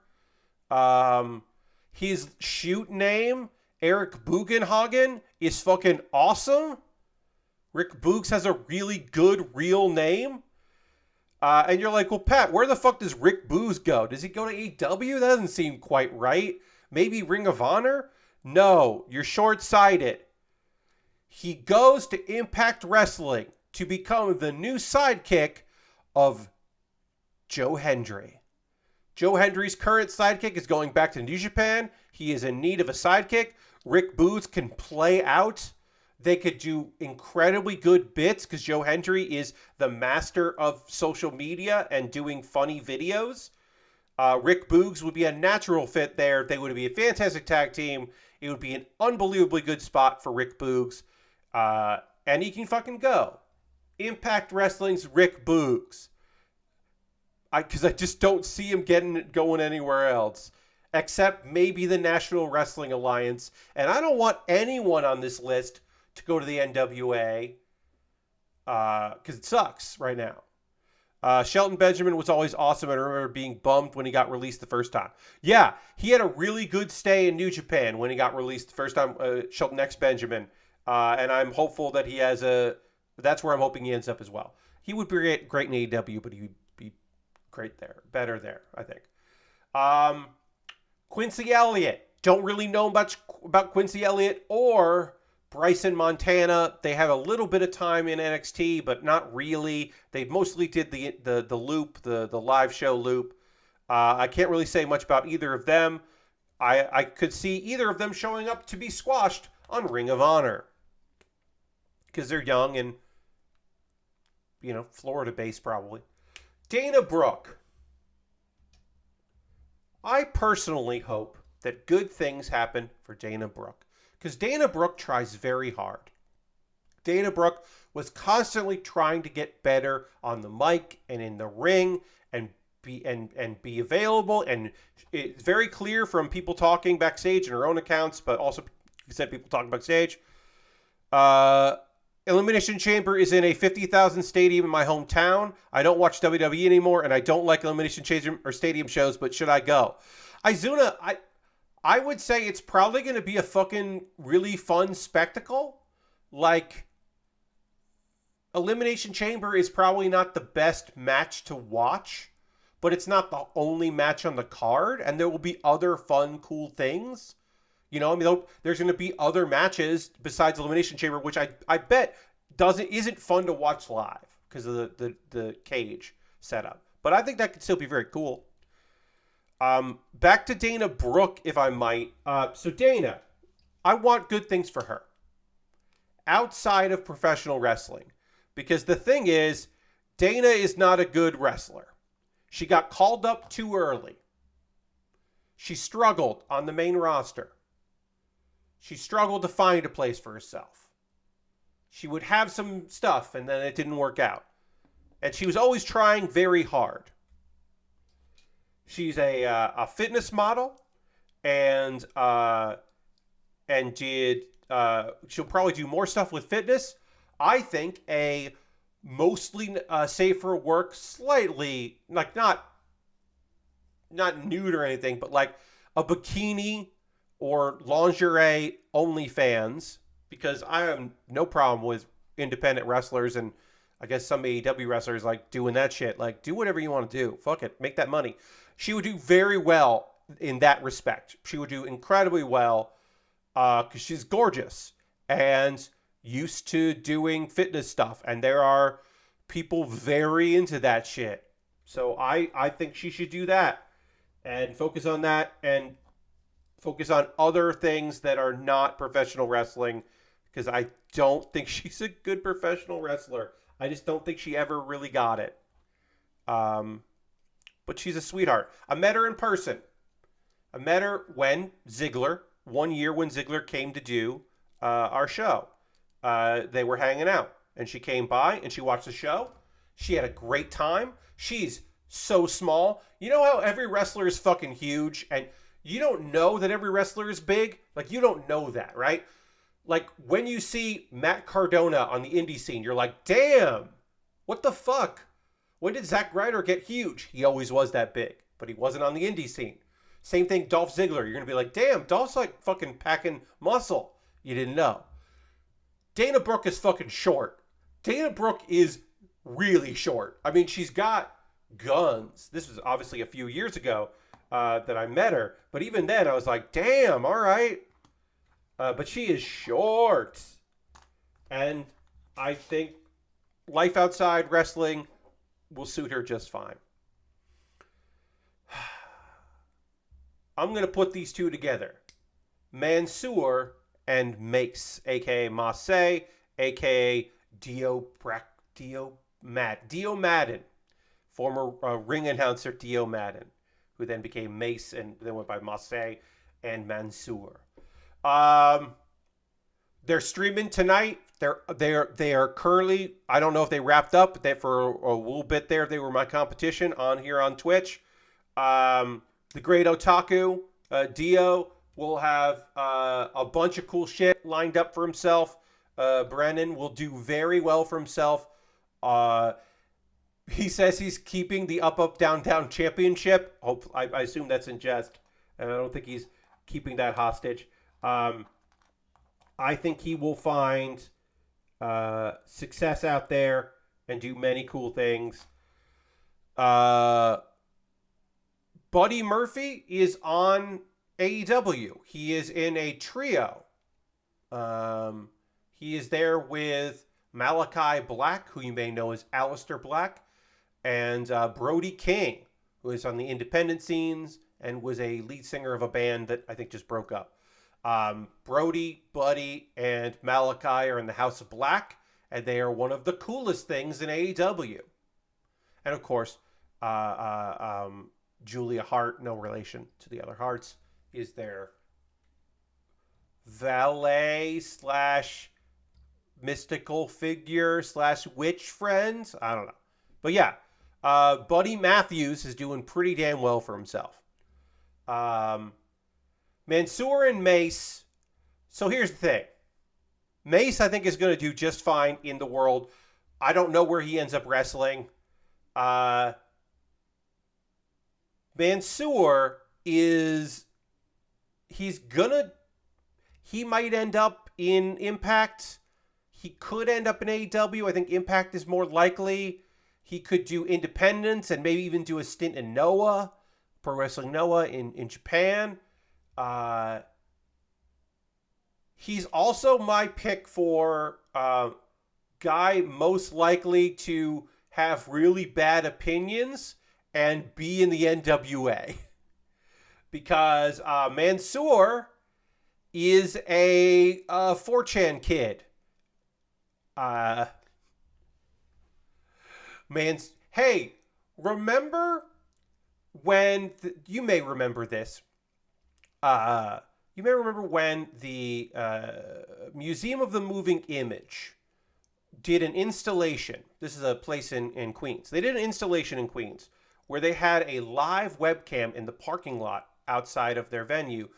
His shoot name, Eric Bugenhagen, is fucking awesome. Rick Boogs has a really good real name. And you're like, well, Pat, where the fuck does Rick Boogs go? Does he go to AEW? That doesn't seem quite right. Maybe Ring of Honor? No, you're short-sighted. He goes to Impact Wrestling to become the new sidekick of Joe Hendry. Joe Hendry's current sidekick is going back to New Japan. He is in need of a sidekick. Rick Boogs can play out. They could do incredibly good bits because Joe Hendry is the master of social media and doing funny videos. Rick Boogs would be a natural fit there. They would be a fantastic tag team. It would be an unbelievably good spot for Rick Boogs. And he can fucking go. Impact Wrestling's Rick Boogs. Because I just don't see him going anywhere else. Except maybe the National Wrestling Alliance. And I don't want anyone on this list to go to the NWA. Because it sucks right now. Shelton Benjamin was always awesome. I remember being bummed when he got released the first time. Yeah, he had a really good stay in New Japan when he got released the first time, Shelton X Benjamin. And I'm hopeful that he has that's where I'm hoping he ends up as well. He would be great in AEW, but he would be great there. Better there, I think. Quincy Elliott. Don't really know much about Quincy Elliott or Bryson Montana. They have a little bit of time in NXT, but not really. They mostly did the loop, the live show loop. I can't really say much about either of them. I could see either of them showing up to be squashed on Ring of Honor. Because they're young and, Florida-based probably. Dana Brooke. I personally hope that good things happen for Dana Brooke. Because Dana Brooke tries very hard. Dana Brooke was constantly trying to get better on the mic and in the ring and be available. And it's very clear from people talking backstage in her own accounts, but also said people talking backstage. Elimination Chamber is in a 50,000 stadium in my hometown. I don't watch WWE anymore, and I don't like Elimination Chamber or stadium shows, but should I go? Izuna, I would say it's probably going to be a fucking really fun spectacle. Like, Elimination Chamber is probably not the best match to watch, but it's not the only match on the card, and there will be other fun, cool things. There's going to be other matches besides Elimination Chamber, which I bet isn't fun to watch live because of the cage setup. But I think that could still be very cool. Back to Dana Brooke, if I might. So Dana, I want good things for her outside of professional wrestling, because the thing is, Dana is not a good wrestler. She got called up too early. She struggled on the main roster. She struggled to find a place for herself. She would have some stuff, and then it didn't work out. And she was always trying very hard. She's a fitness model, and she'll probably do more stuff with fitness. I think a mostly safer work, slightly like not nude or anything, but like a bikini or lingerie OnlyFans, because I have no problem with independent wrestlers, and I guess some AEW wrestlers like doing that shit. Like, do whatever you want to do. Fuck it. Make that money. She would do very well in that respect. She would do incredibly well because she's gorgeous and used to doing fitness stuff. And there are people very into that shit. So I think she should do that and focus on that and focus on other things that are not professional wrestling, because I don't think she's a good professional wrestler. I just don't think she ever really got it. But she's a sweetheart. I met her in person. I met her when Ziggler, one year when Ziggler came to do our show. They were hanging out, and she came by and she watched the show. She had a great time. She's so small. You know how every wrestler is fucking huge, and you don't know that every wrestler is big? Like, you don't know that, right? Like, when you see Matt Cardona on the indie scene, you're like, damn, what the fuck? When did Zack Ryder get huge? He always was that big, but he wasn't on the indie scene. Same thing, Dolph Ziggler. You're going to be like, damn, Dolph's like fucking packing muscle. You didn't know. Dana Brooke is fucking short. Dana Brooke is really short. I mean, she's got guns. This was obviously a few years ago that I met her. But even then, I was like, damn, all right. But she is short. And I think life outside wrestling will suit her just fine. I'm going to put these two together. Mansoor and Mace, a.k.a. Mace, a.k.a. Dio Madden. Former ring announcer Dio Madden, who then became Mace and then went by Mace and Mansoor. They're streaming tonight. They are currently, I don't know if they wrapped up, but for a little bit there, they were my competition on here on Twitch. The Great Otaku, Dio, will have a bunch of cool shit lined up for himself. Brennan will do very well for himself. He says he's keeping the Up, Down, Down championship. I assume that's in jest. And I don't think he's keeping that hostage. I think he will find success out there and do many cool things. Buddy Murphy is on AEW. He is in a trio. He is there with Malachi Black, who you may know as Aleister Black, and Brody King, who is on the independent scenes and was a lead singer of a band that I think just broke up. Brody, Buddy, and Malachi are in the House of Black, and they are one of the coolest things in AEW. And of course, Julia Hart, no relation to the other Harts, is their valet / mystical figure / witch friend. I don't know. But yeah, Buddy Matthews is doing pretty damn well for himself. Mansoor and Mace. So here's the thing. Mace, I think, is going to do just fine in the world. I don't know where he ends up wrestling. Mansoor is... He might end up in Impact. He could end up in AEW. I think Impact is more likely. He could do independence and maybe even do a stint in Noah, Pro Wrestling Noah in Japan. He's also my pick for guy most likely to have really bad opinions and be in the NWA. Because Mansoor is a 4chan kid. Hey, remember when... you may remember this. You may remember when the Museum of the Moving Image did an installation. This is a place in Queens. They did an installation in Queens where they had a live webcam in the parking lot outside of their venue,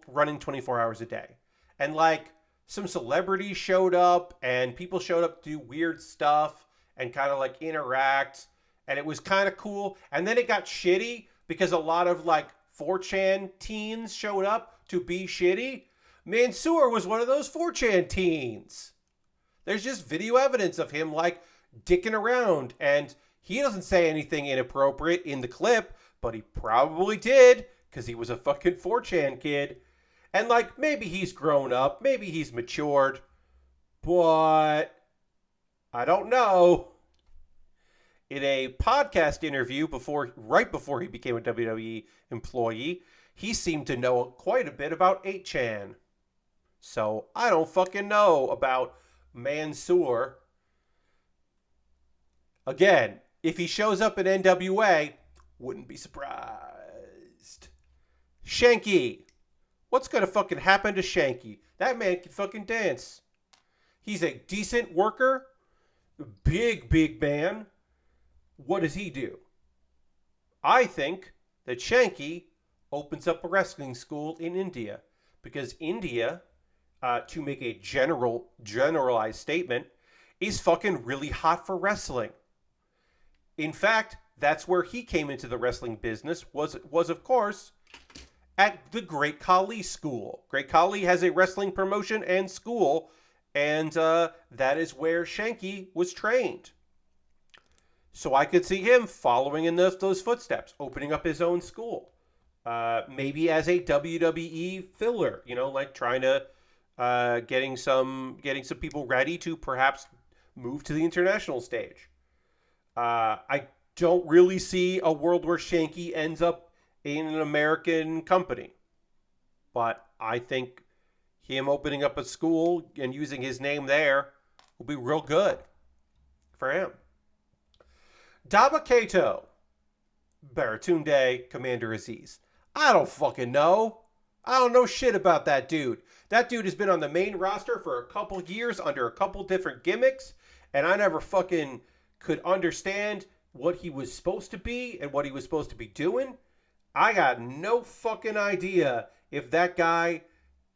running 24 hours a day. And like some celebrities showed up and people showed up to do weird stuff and kind of like interact. And it was kind of cool. And then it got shitty because a lot of like 4chan teens showed up to be shitty. Mansoor was one of those 4chan teens. There's just video evidence of him like dicking around, and he doesn't say anything inappropriate in the clip, but he probably did because he was a fucking 4chan kid. And like, maybe he's grown up, maybe he's matured, but I don't know. In a podcast interview right before he became a WWE employee, he seemed to know quite a bit about 8chan. So I don't fucking know about Mansoor. Again, if he shows up at NWA, wouldn't be surprised. Shanky, What's gonna fucking happen to Shanky? That man can fucking dance. He's a decent worker, big man. What does he do? I think that Shanky opens up a wrestling school in India because India, to make a generalized statement, is fucking really hot for wrestling. In fact, that's where he came into the wrestling business, was of course at the Great Khali School. Great Khali has a wrestling promotion and school, and that is where Shanky was trained. So I could see him following in those footsteps, opening up his own school. Maybe as a WWE filler, like trying to getting some people ready to perhaps move to the international stage. I don't really see a world where Shanky ends up in an American company, but I think him opening up a school and using his name there will be real good for him. Dabba-Kato, Baratunde, Commander Aziz. I don't fucking know. I don't know shit about that dude. That dude has been on the main roster for a couple years under a couple different gimmicks, and I never fucking could understand what he was supposed to be and what he was supposed to be doing. I got no fucking idea if that guy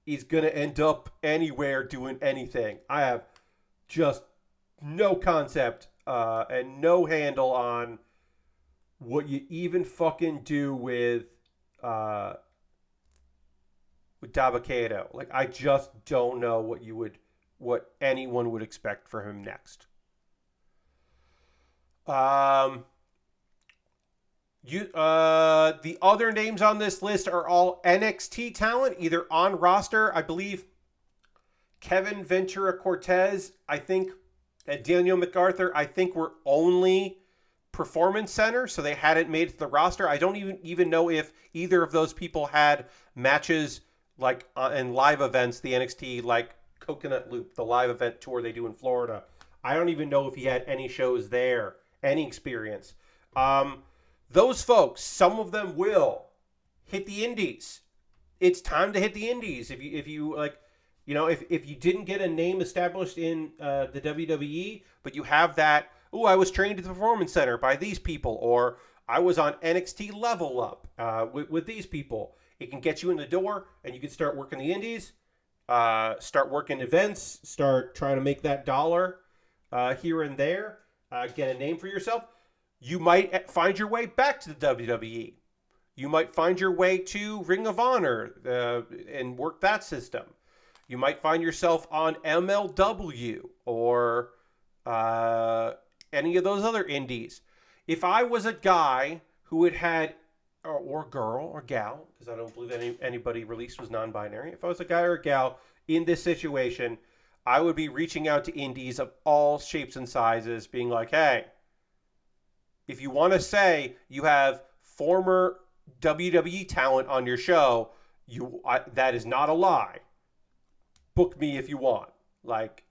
is going to end up anywhere doing anything. I have just no concept and no handle on what you even fucking do with Dabba-Kato. Like, I just don't know what anyone would expect for him next. The other names on this list are all NXT talent, either on roster. I believe Kevin Ventura Cortez, I think, and Daniel MacArthur, I think, were only Performance Center, so they hadn't made it to the roster. I don't even know if either of those people had matches like in live events, the NXT, like Coconut Loop, the live event tour they do in Florida. I don't even know if he had any shows there, any experience. Those folks, some of them will hit the indies. It's time to hit the indies. If you like, if you didn't get a name established in the WWE, but you have that, I was trained at the Performance Center by these people, or I was on NXT Level Up with these people. It can get you in the door, and you can start working the indies, start working events, start trying to make that dollar here and there, get a name for yourself. You might find your way back to the WWE. You might find your way to Ring of Honor and work that system. You might find yourself on MLW or any of those other indies. If I was a guy who had or girl or gal, because I don't believe anybody released was non-binary. If I was a guy or a gal in this situation, I would be reaching out to indies of all shapes and sizes, being like, hey, if you want to say you have former WWE talent on your show, that is not a lie. Book me if you want. Like,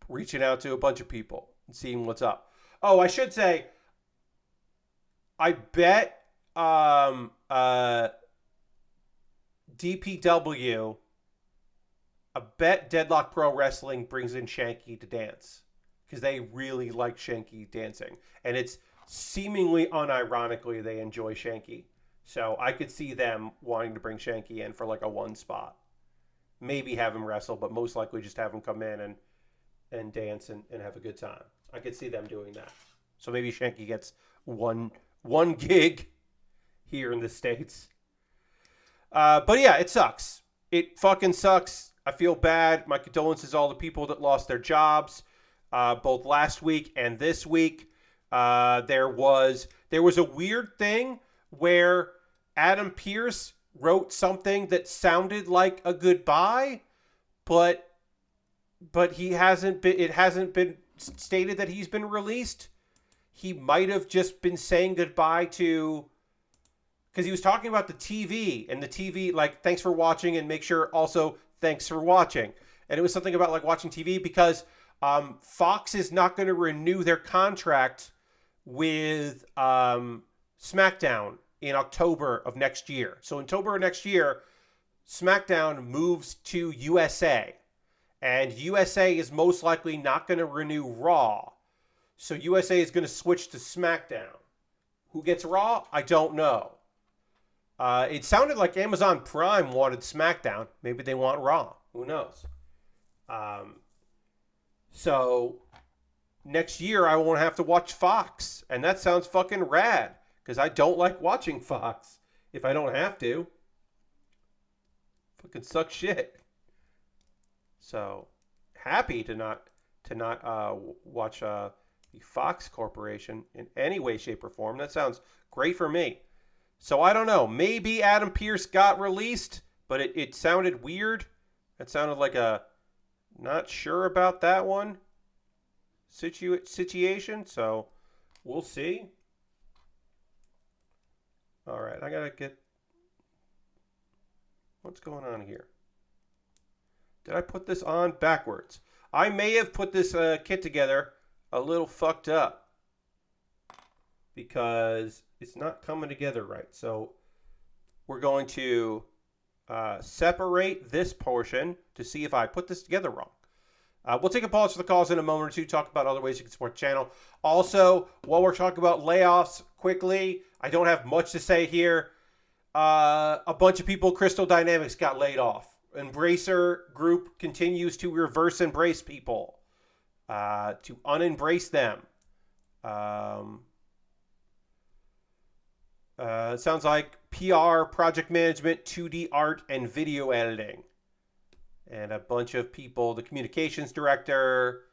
reaching out to a bunch of people and seeing what's up. Oh, I should say, I bet DPW, I bet Deadlock Pro Wrestling brings in Shanky to dance, because they really like Shanky dancing. And it's seemingly unironically they enjoy Shanky. So I could see them wanting to bring Shanky in for like a one spot. Maybe have him wrestle, but most likely just have him come in and dance and have a good time. I could see them doing that. So maybe Shanky gets one gig here in the States. But yeah, it sucks. It fucking sucks. I feel bad. My condolences to all the people that lost their jobs, both last week and this week. There was a weird thing where Adam Pearce wrote something that sounded like a goodbye, but it hasn't been stated that he's been released. He might have just been saying goodbye to, because he was talking about the TV, and the TV, like, thanks for watching, and make sure also thanks for watching. And it was something about like watching TV because Fox is not going to renew their contract with SmackDown in October of next year. So in October of next year, SmackDown moves to USA. And USA is most likely not going to renew Raw. So USA is going to switch to SmackDown. Who gets Raw? I don't know. It sounded like Amazon Prime wanted SmackDown. Maybe they want Raw. Who knows? So next year I won't have to watch Fox. And that sounds fucking rad. Because I don't like watching Fox if I don't have to. Fucking suck shit. So happy to not watch the Fox Corporation in any way, shape, or form. That sounds great for me. So I don't know. Maybe Adam Pearce got released, but it sounded weird. It sounded like a not sure about that one situation. So we'll see. All right, I gotta get what's going on here. Did I put this on backwards? I may have put this kit together a little fucked up because it's not coming together right. So we're going to separate this portion to see if I put this together wrong. We'll take a pause for the calls in a moment or two, talk about other ways you can support the channel. Also, while we're talking about layoffs quickly, I don't have much to say here. A bunch of people, Crystal Dynamics, got laid off. Embracer Group continues to reverse embrace people, to unembrace them. It sounds like PR, project management, 2D art, and video editing. And a bunch of people, the communications director.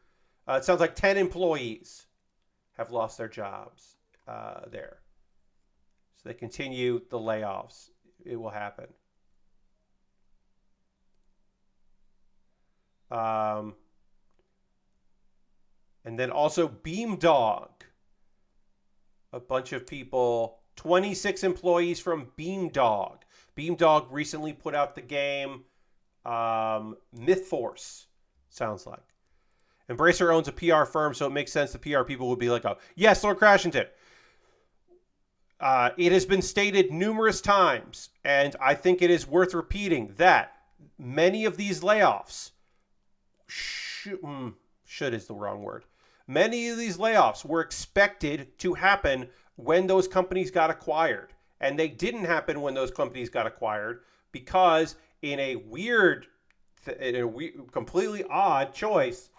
It sounds like 10 employees have lost their jobs there. So they continue the layoffs. It will happen. And then also Beamdog. A bunch of people, 26 employees from Beamdog. Beamdog recently put out the game Myth Force, sounds like. Embracer owns a PR firm, so it makes sense the PR people would be like, oh, yes, Lord Crashington. It has been stated numerous times, and I think it is worth repeating, that many of these layoffs, should is the wrong word. Many of these layoffs were expected to happen when those companies got acquired. And they didn't happen when those companies got acquired because in a completely odd choice,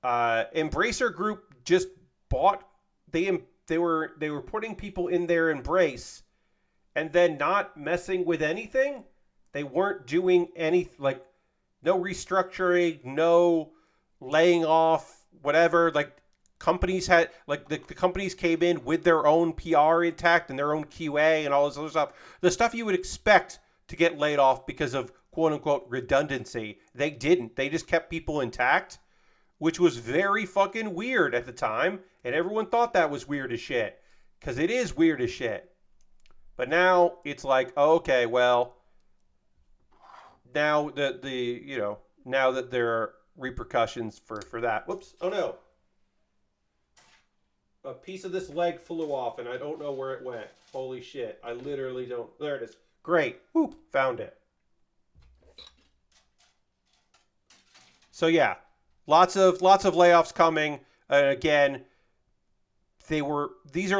Embracer Group just bought, they were putting people in their Embrace and then not messing with anything. They weren't doing any, like, no restructuring, no laying off, whatever. Like, companies had, like, the companies came in with their own PR intact and their own QA and all this other stuff. The stuff you would expect to get laid off because of quote unquote redundancy. They didn't. They just kept people intact, which was very fucking weird at the time. And everyone thought that was weird as shit, because it is weird as shit. But now it's like, oh, okay, well, now that now that there are repercussions for that. Whoops. Oh no. A piece of this leg flew off and I don't know where it went. Holy shit. I literally don't. There it is. Great. Whoop. Found it. So yeah, lots of layoffs coming. Again, these are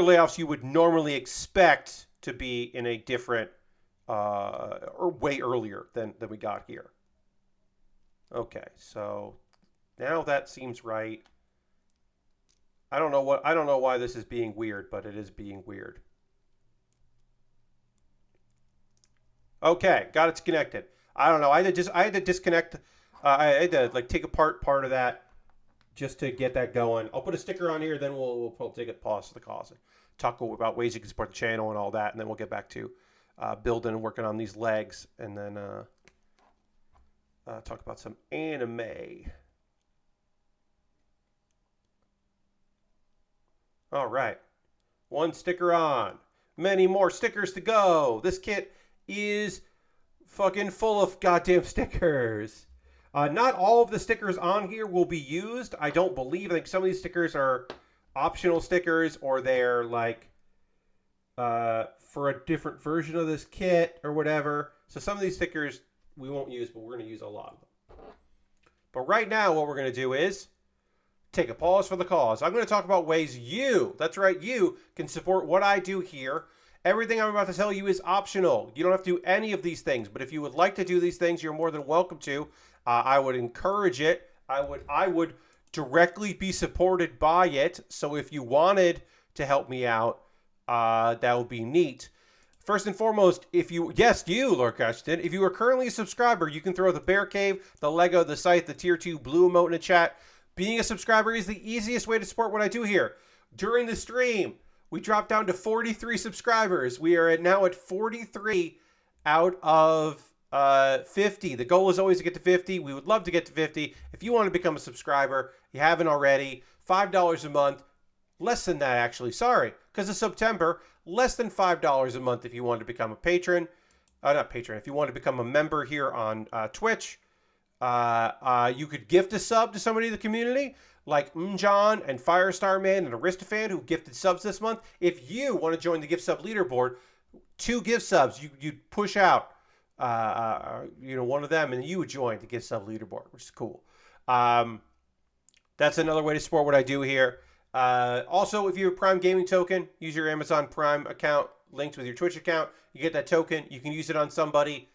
layoffs you would normally expect to be in a different or way earlier than we got here. Okay, so now that seems right. I don't know why this is being weird, but it is being weird. Okay, got it connected. I don't know. I had to disconnect. I had to like take apart part of that just to get that going. I'll put a sticker on here, then we'll take a pause for the cause, talk about ways you can support the channel and all that, and then we'll get back to building and working on these legs, and then talk about some anime. All right, one sticker on, many more stickers to go. This kit is fucking full of goddamn stickers. Not all of the stickers on here will be used. I don't believe. I think some of these stickers are optional stickers, or they're like for a different version of this kit or whatever. So some of these stickers we won't use, but we're going to use a lot of them. But right now, what we're going to do is take a pause for the cause. I'm going to talk about ways you, that's right, you can support what I do here. Everything I'm about to tell you is optional. You don't have to do any of these things, but if you would like to do these things, you're more than welcome to. I would encourage it. I would directly be supported by it. So if you wanted to help me out, that would be neat. First and foremost, you, Lord Ashton, if you are currently a subscriber, you can throw the Bear Cave, the Lego, the site, the Tier 2 blue emote in the chat. Being a subscriber is the easiest way to support what I do here. During the stream, we dropped down to 43 subscribers. We are now at 43 out of 50. The goal is always to get to 50. We would love to get to 50. If you want to become a subscriber, you haven't already, $5 a month. Less than that, actually. Sorry. Because of September, less than $5 a month if you want to become a patron. Not patron. If you want to become a member here on Twitch. You could gift a sub to somebody in the community, like John and Firestar Man and Aristofan, who gifted subs this month. If you want to join the gift sub leaderboard, 2 gift subs, you push out, one of them, and you would join the gift sub leaderboard, which is cool. That's another way to support what I do here. Also, if you have a Prime Gaming token, use your Amazon Prime account linked with your Twitch account. You get that token. You can use it on somebody.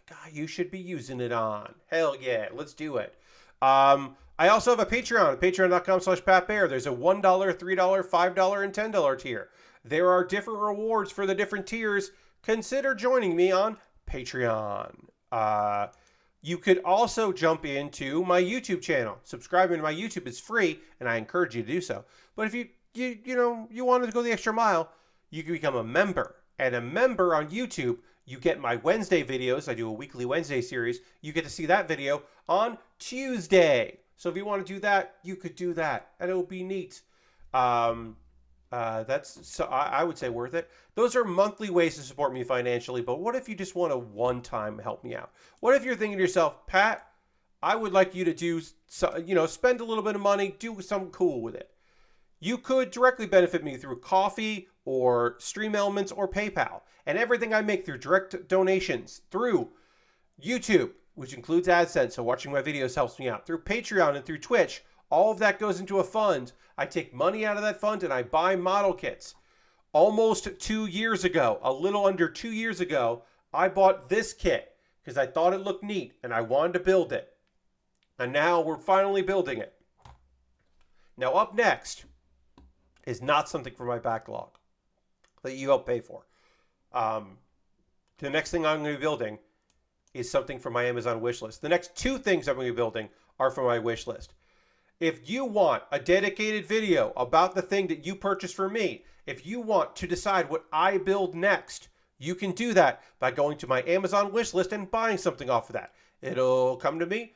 Guy you should be using it on. Hell yeah, let's do it. I also have a Patreon, patreon.com/PatBear. There's a $1, $3, $5, and $10 tier. There are different rewards for the different tiers. Consider joining me on Patreon. You could also jump into my YouTube channel. Subscribing to my YouTube is free, and I encourage you to do so. But if you wanted to go the extra mile, you can become a member. And a member on YouTube, you get my Wednesday videos. I do a weekly Wednesday series. You get to see that video on Tuesday. So if you want to do that, you could do that. And it'll be neat. I would say worth it. Those are monthly ways to support me financially. But what if you just want to one-time help me out? What if you're thinking to yourself, Pat, I would like you to do, spend a little bit of money, do something cool with it. You could directly benefit me through Coffee or Stream Elements or PayPal. And everything I make through direct donations, through YouTube, which includes AdSense, so watching my videos helps me out, through Patreon and through Twitch, all of that goes into a fund. I take money out of that fund and I buy model kits. Almost 2 years ago, a little under 2 years ago, I bought this kit because I thought it looked neat and I wanted to build it. And now we're finally building it. Now up next is not something for my backlog that you help pay for. The next thing I'm going to be building is something for my Amazon wish list. The next 2 things I'm going to be building are for my wish list. If you want a dedicated video about the thing that you purchased for me, if you want to decide what I build next, you can do that by going to my Amazon wish list and buying something off of that. It'll come to me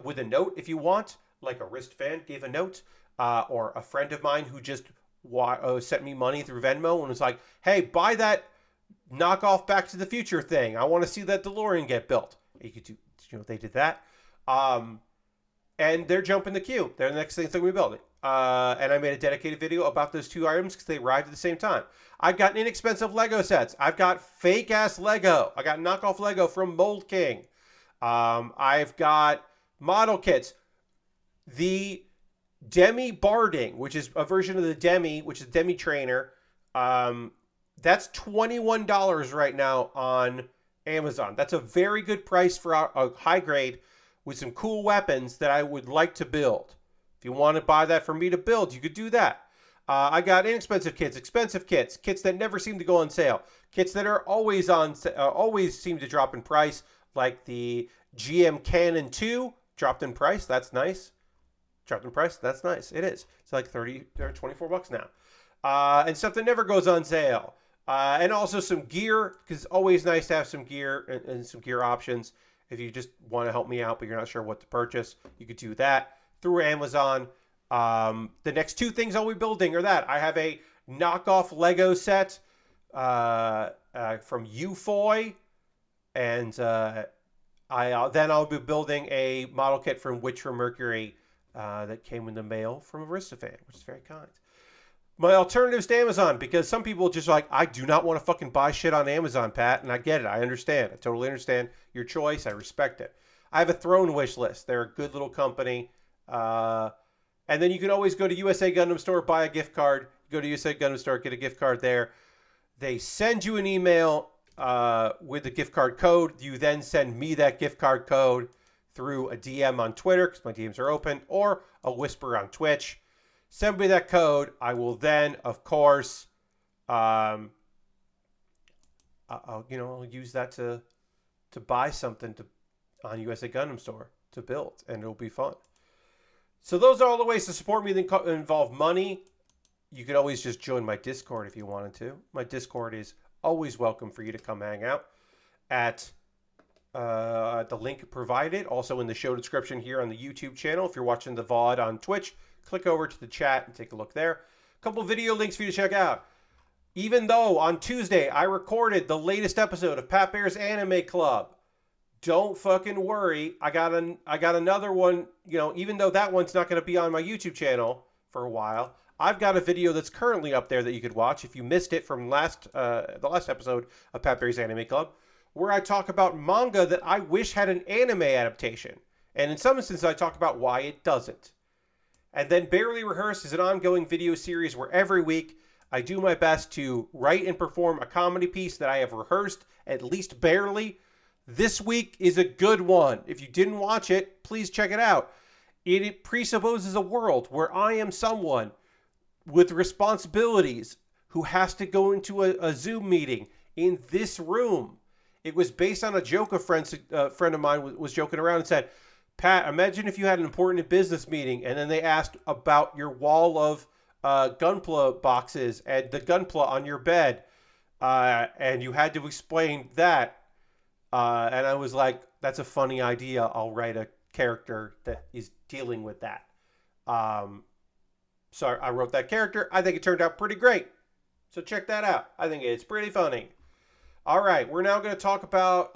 with a note if you want, like a wrist fan gave a note, or a friend of mine who just sent me money through Venmo and was like, hey, buy that knockoff Back to the Future thing. I want to see that DeLorean get built. You could do, they did that. And they're jumping the queue. They're the next thing they're going to be building. And I made a dedicated video about those 2 items because they arrived at the same time. I've got inexpensive Lego sets. I've got fake-ass Lego. I got knockoff Lego from Mold King. I've got model kits. The Demi Barding, which is a version of the Demi, which is Demi Trainer. That's $21 right now on Amazon. That's a very good price for a high grade with some cool weapons that I would like to build. If you want to buy that for me to build, you could do that. I got inexpensive kits, expensive kits, kits that never seem to go on sale, kits that are always always seem to drop in price, like the GM Cannon 2 dropped in price. That's nice. Dropped in price. That's nice. It is. It's like 30 or 24 bucks now. And stuff that never goes on sale. And also some gear, because it's always nice to have some gear and some gear options. If you just want to help me out, but you're not sure what to purchase, you could do that through Amazon. The next 2 things I'll be building are that. I have a knockoff Lego set from UFOI. And then I'll be building a model kit from Witch from Mercury that came in the mail from Aristofan, which is very kind. My alternatives to Amazon, because some people just like, I do not want to fucking buy shit on Amazon, Pat, and I get it. I understand. I totally understand your choice. I respect it. I have a Throne wish list. They're a good little company. And then you can always go to USA Gundam Store, buy a gift card. Go to USA Gundam Store, get a gift card there. They send you an email with the gift card code. You then send me that gift card code through a DM on Twitter, because my DMs are open, or a whisper on Twitch. Send me that code. I will then, of course, I'll use that to buy something on USA Gundam Store to build, and it'll be fun. So those are all the ways to support me that involve money. You could always just join my Discord if you wanted to. My Discord is always welcome for you to come hang out at the link provided. Also in the show description here on the YouTube channel. If you're watching the VOD on Twitch, click over to the chat and take a look there. A couple video links for you to check out. Even though on Tuesday I recorded the latest episode of Pat Baer's Anime Club, don't fucking worry. I got another one. Even though that one's not going to be on my YouTube channel for a while, I've got a video that's currently up there that you could watch if you missed it from the last episode of Pat Baer's Anime Club, where I talk about manga that I wish had an anime adaptation, and in some instances I talk about why it doesn't. And then Baerly Rehearsed is an ongoing video series where every week I do my best to write and perform a comedy piece that I have rehearsed at least barely. This week is a good one. If you didn't watch it, please check it out. It presupposes a world where I am someone with responsibilities who has to go into a Zoom meeting in this room. It was based on a joke a friend of mine was joking around and said, Pat, imagine if you had an important business meeting and then they asked about your wall of Gunpla boxes and the Gunpla on your bed, and you had to explain that. And I was like, that's a funny idea. I'll write a character that is dealing with that. So I wrote that character. I think it turned out pretty great. So check that out. I think it's pretty funny. All right, we're now going to talk about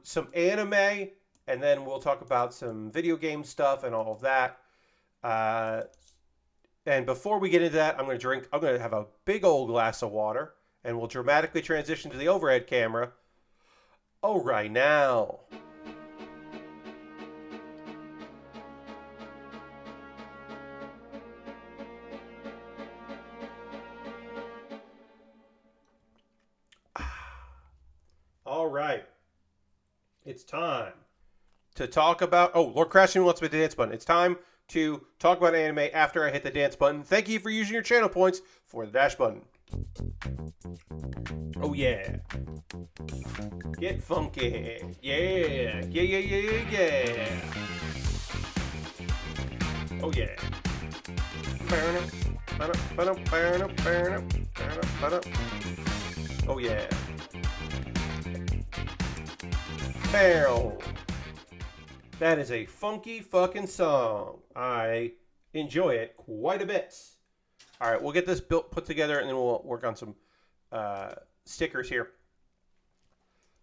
some anime, and then we'll talk about some video game stuff and all of that. And before we get into that, I'm going to have a big old glass of water, and we'll dramatically transition to the overhead camera. All right, now. All right. It's time to talk about... Oh, Lord Crashing wants me to dance button. It's time to talk about anime after I hit the dance button. Thank you for using your channel points for the dash button. Oh, yeah. Get funky. Yeah. Yeah. Oh, yeah. Oh, yeah. Barrel. That is a funky fucking song. I enjoy it quite a bit. All right, we'll get this put together and then we'll work on some stickers here.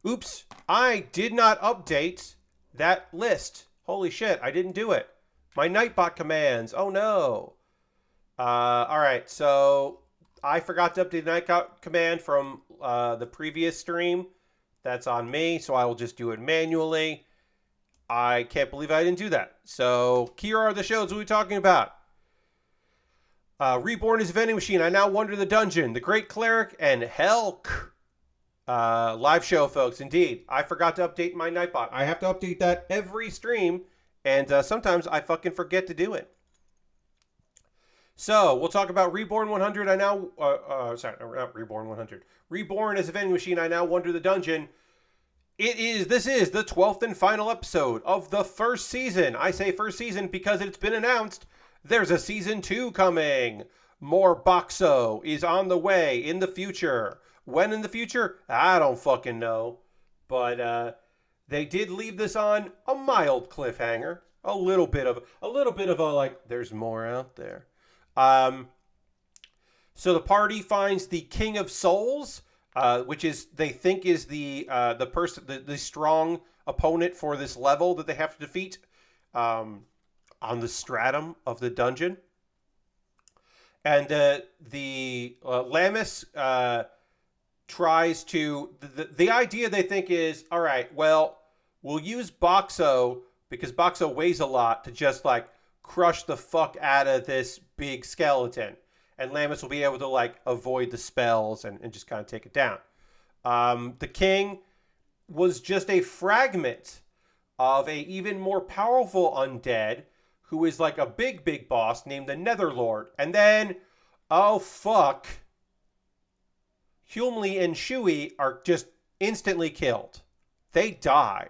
Oops, I did not update that list. Holy shit, I didn't do it. My Nightbot commands. Oh no. All right, so I forgot to update the Nightbot command from the previous stream. That's on me, so I will just do it manually. I can't believe I didn't do that. So here are the shows we'll be talking about. Reborn is a vending machine. I now wander the dungeon. The Great Cleric and Helck. Live show, folks. Indeed. I forgot to update my Nightbot. I have to update that every stream, and sometimes I fucking forget to do it. So, we'll talk about Reborn 100. Not Reborn 100. Reborn is a vending machine. I now wander the dungeon. This is the 12th and final episode of the first season. I say first season because it's been announced there's a season 2 coming. More Boxo is on the way in the future. When in the future? I don't fucking know. But they did leave this on a mild cliffhanger. A little bit of a like, there's more out there. So the party finds the King of Souls, which is they think is the person, the strong opponent for this level that they have to defeat on the stratum of the dungeon. And Lammis tries to the idea they think is, all right, well, we'll use Boxo because Boxo weighs a lot to just like crush the fuck out of this big skeleton, and Lammis will be able to like avoid the spells and just kind of take it down. The king was just a fragment of a even more powerful undead who is like a big boss named the Netherlord. And then, oh fuck, Humley and Shui are just instantly killed. They die.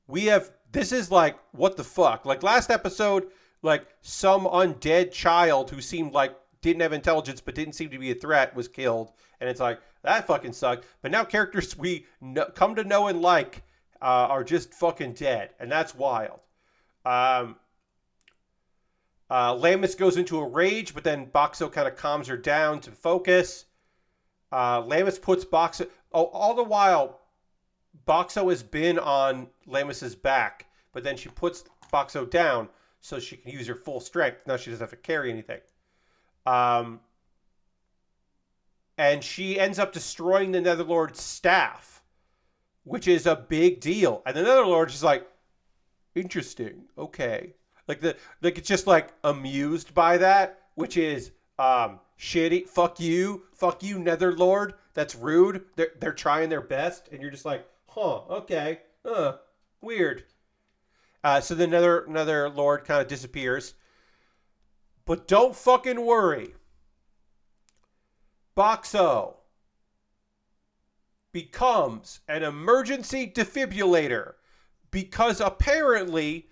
This is like, what the fuck? Like last episode, like some undead child who seemed like didn't have intelligence but didn't seem to be a threat was killed. And it's like, that fucking sucked. But now characters we come to know and like are just fucking dead. And that's wild. Lammis goes into a rage, but then Boxo kind of calms her down to focus. Lammis puts Boxo... Oh, all the while, Boxo has been on Lammis's back, but then she puts Boxo down so she can use her full strength. Now she doesn't have to carry anything. And she ends up destroying the Netherlord's staff, which is a big deal. And the Netherlord is like, interesting, okay. Like it's just like amused by that, which is shitty. Fuck you, Netherlord. That's rude. They're trying their best, and you're just like, huh, okay, weird. So the Netherlord kind of disappears, but don't fucking worry. Boxo becomes an emergency defibrillator because apparently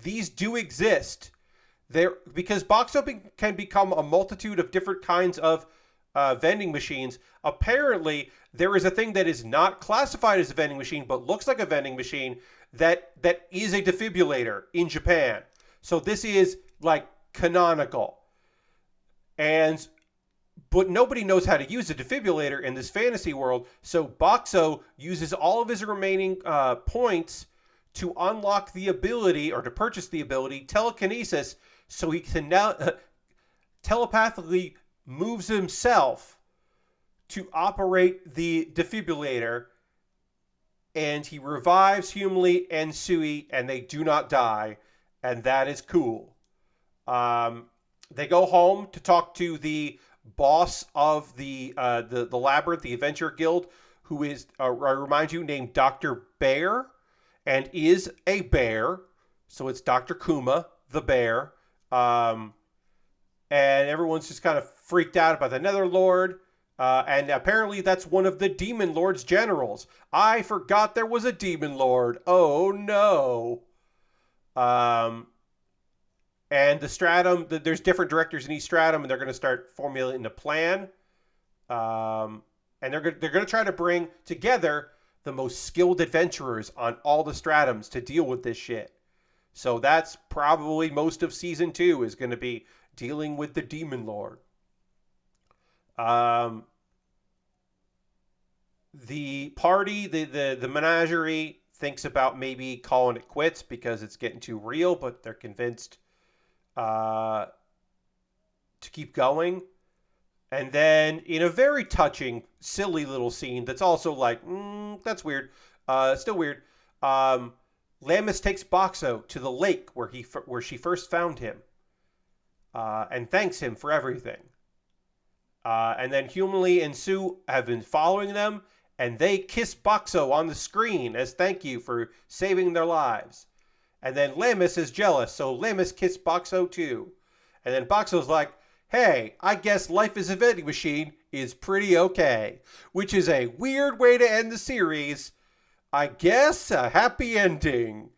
these do exist. Because Boxo can become a multitude of different kinds of vending machines. Apparently, there is a thing that is not classified as a vending machine, but looks like a vending machine that is a defibrillator in Japan. So this is like canonical. But nobody knows how to use a defibrillator in this fantasy world. So Boxo uses all of his remaining points to unlock the ability, or to purchase the ability, telekinesis, so he can now telepathically moves himself to operate the defibrillator, and he revives Humley and Sui, and they do not die, and that is cool. They go home to talk to the boss of the labyrinth, the Adventure Guild, who is, I remind you, named Dr. Baer, and is a bear. So it's Dr. Kuma, the bear. And everyone's just kind of freaked out about the Netherlord. And apparently that's one of the Demon Lord's generals. I forgot there was a Demon Lord. Oh, no. And the Stratum, there's different directors in each Stratum, and they're going to start formulating a plan. And they're going to try to bring together the most skilled adventurers on all the Stratums to deal with this shit. So that's probably most of Season 2 is going to be dealing with the Demon Lord. The party, the menagerie, thinks about maybe calling it quits because it's getting too real, but they're convinced to keep going. And then in a very touching, silly little scene that's also like, that's weird, still weird, Lammis takes Boxo to the lake where she first found him, and thanks him for everything. And then Humley and Sue have been following them, and they kiss Boxo on the screen as thank you for saving their lives. And then Lammis is jealous, so Lammis kissed Boxo too. And then Boxo's like, hey, I guess life as a vending machine is pretty okay. Which is a weird way to end the series. I guess a happy ending.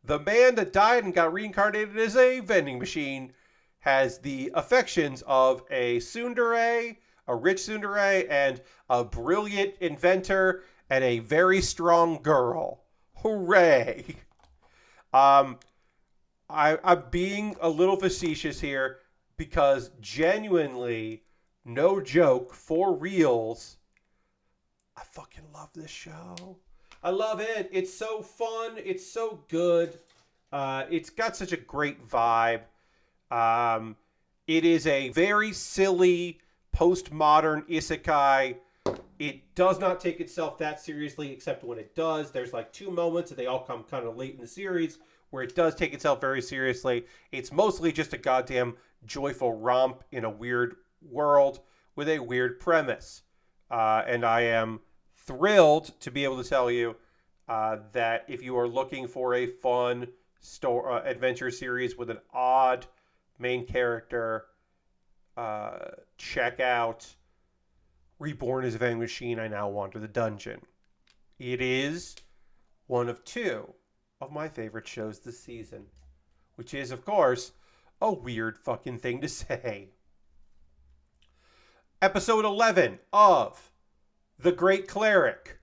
The man that died and got reincarnated as a vending machine has the affections of a tsundere, a rich tsundere, and a brilliant inventor, and a very strong girl. Hooray! I'm being a little facetious here because genuinely, no joke, for reals, I fucking love this show. I love it. It's so fun. It's so good. It's got such a great vibe. It is a very silly postmodern isekai. It does not take itself that seriously, except when it does. There's like 2 moments, and they all come kind of late in the series, where it does take itself very seriously. It's mostly just a goddamn joyful romp in a weird world with a weird premise. And I am thrilled to be able to tell you that if you are looking for a fun adventure series with an odd main character, check out Reborn as a Vending Machine, I Now Wander the Dungeon. It is one of 2 of my favorite shows this season, which is, of course, a weird fucking thing to say. Episode 11 of The Great Cleric.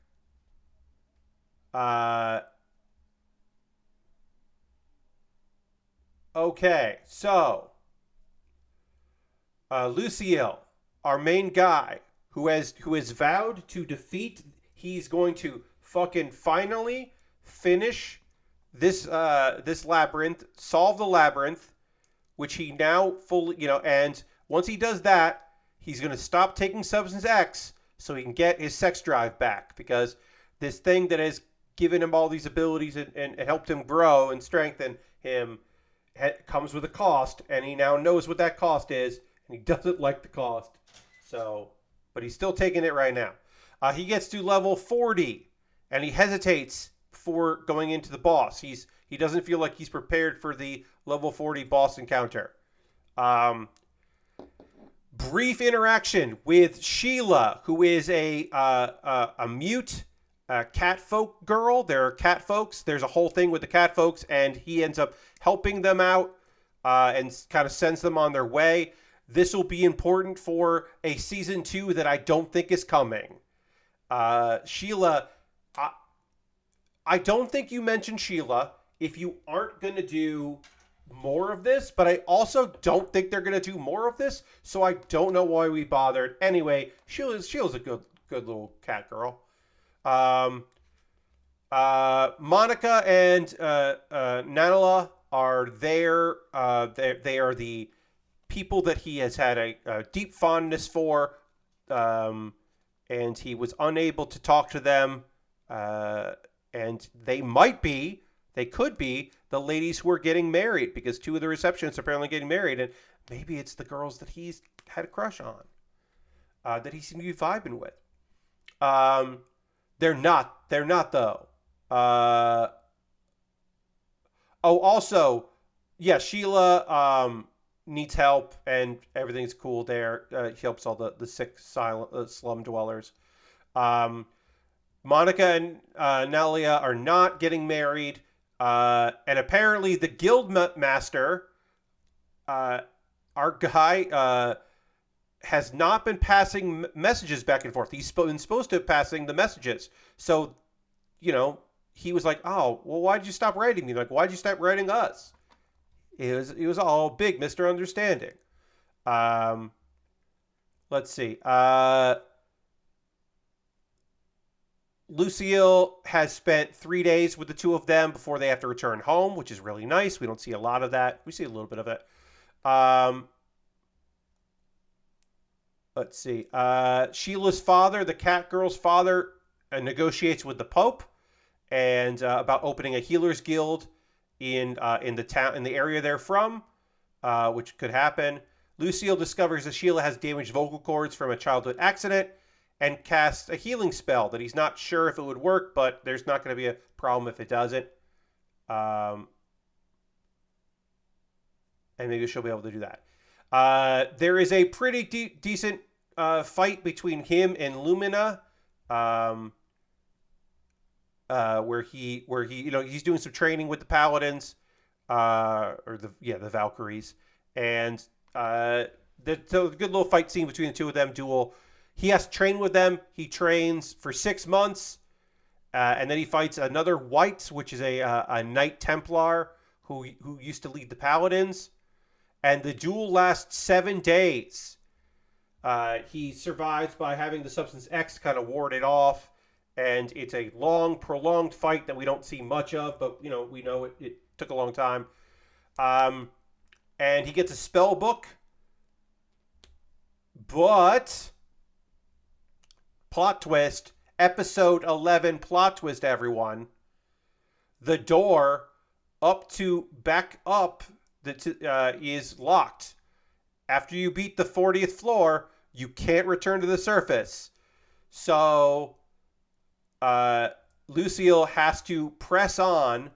Okay, so Lucille, our main guy, who has vowed to defeat. He's going to fucking finally finish this labyrinth, solve the labyrinth, which he now fully, and once he does that, he's going to stop taking Substance X so he can get his sex drive back, because this thing that has given him all these abilities and helped him grow and strengthen him comes with a cost, and he now knows what that cost is, and he doesn't like the cost. So, but he's still taking it right now. He gets to level 40, and he hesitates before going into the boss. He doesn't feel like he's prepared for the level 40 boss encounter. Brief interaction with Sheila, who is a mute cat folk girl. There are cat folks. There's a whole thing with the cat folks, and he ends up helping them out and kind of sends them on their way. This will be important for a season 2 that I don't think is coming. Sheila, I don't think you mentioned Sheila if you aren't going to do more of this, but I also don't think they're going to do more of this, so I don't know why we bothered. Anyway, Sheila's a good little cat girl. Monica and Nanala are there. They are the people that he has had a deep fondness for, and he was unable to talk to them, and they could be the ladies who are getting married, because 2 of the receptionists are apparently getting married, and maybe it's the girls that he's had a crush on, that he seemed to be vibing with. They're not though. Also, yeah, Sheila needs help, and everything's cool there. He helps all the sick slum dwellers. Monica and Nalia are not getting married, and apparently the guild master, our guy, has not been passing messages back and forth. He's been supposed to be passing the messages. So, he was like, oh, well, why'd you stop writing me? Like, why'd you stop writing us? It was all big Mr. Understanding. Let's see. Lucille has spent 3 days with the 2 of them before they have to return home, which is really nice. We don't see a lot of that. We see a little bit of it. Let's see. Sheila's father, the cat girl's father, negotiates with the Pope and about opening a healers guild in the town, in the area they're from, which could happen. Lucille discovers that Sheila has damaged vocal cords from a childhood accident and casts a healing spell that he's not sure if it would work, but there's not going to be a problem if it doesn't. And maybe she'll be able to do that. There is a pretty decent fight between him and Lumina, where he he's doing some training with the Paladins, or the Valkyries, and so a good little fight scene between the 2 of them. Duel. He has to train with them. He trains for 6 months, and then he fights another White, which is a Knight Templar who used to lead the Paladins. And the duel lasts 7 days. He survives by having the Substance X kind of warded off, and it's a long, prolonged fight that we don't see much of, but we know it took a long time. And he gets a spell book But plot twist, episode 11 plot twist, everyone. The door back up is locked. After you beat the 40th floor, you can't return to the surface. So Lucille has to press on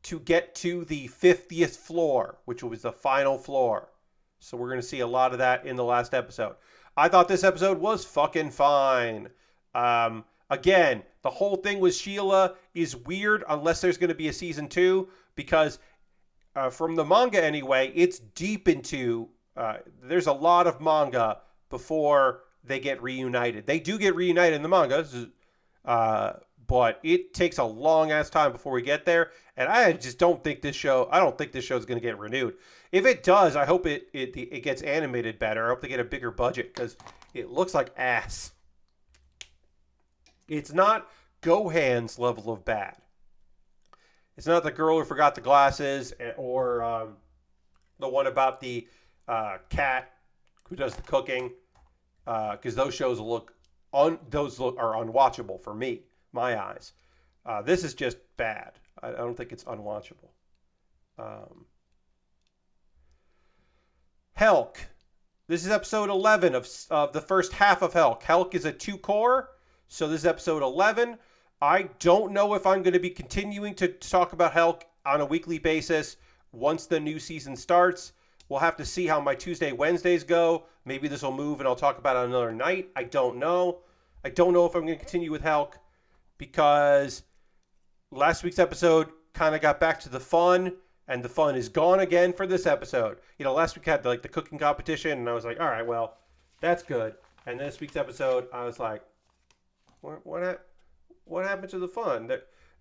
to get to the 50th floor, which was the final floor. So we're going to see a lot of that in the last episode. I thought this episode was fucking fine. Again, the whole thing with Sheila is weird unless there's going to be a season 2, because from the manga anyway, it's deep into... there's a lot of manga before they get reunited. They do get reunited in the manga, but it takes a long ass time before we get there. And I just don't think this show. I don't think this show is going to get renewed. If it does, I hope it gets animated better. I hope they get a bigger budget, because it looks like ass. It's not Gohan's level of bad. It's not the girl who forgot the glasses, or the one about the cat who does the cooking. Because those shows are unwatchable for me, my eyes. This is just bad. I don't think it's unwatchable. Helck. This is episode 11 of the first half of Helck. Helck is a 2-core, so this is episode 11. I don't know if I'm going to be continuing to talk about Helck on a weekly basis once the new season starts. We'll have to see how my Tuesday, Wednesdays go. Maybe this will move and I'll talk about it another night. I don't know. I don't know if I'm going to continue with Helck, because last week's episode kind of got back to the fun, and the fun is gone again for this episode. Last week had the cooking competition, and I was like, all right, well, that's good. And this week's episode, I was like, what happened to the fun?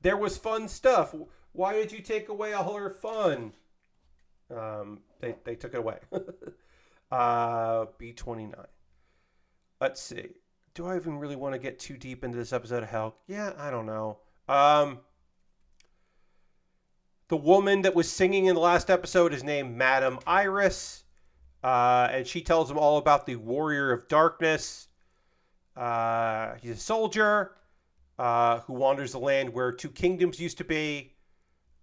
There was fun stuff. Why did you take away all her fun? They took it away. B29. Let's see. Do I even really want to get too deep into this episode of Helck? Yeah, I don't know. The woman that was singing in the last episode is named Madame Iris. And she tells him all about the Warrior of Darkness. He's a soldier who wanders the land where 2 kingdoms used to be.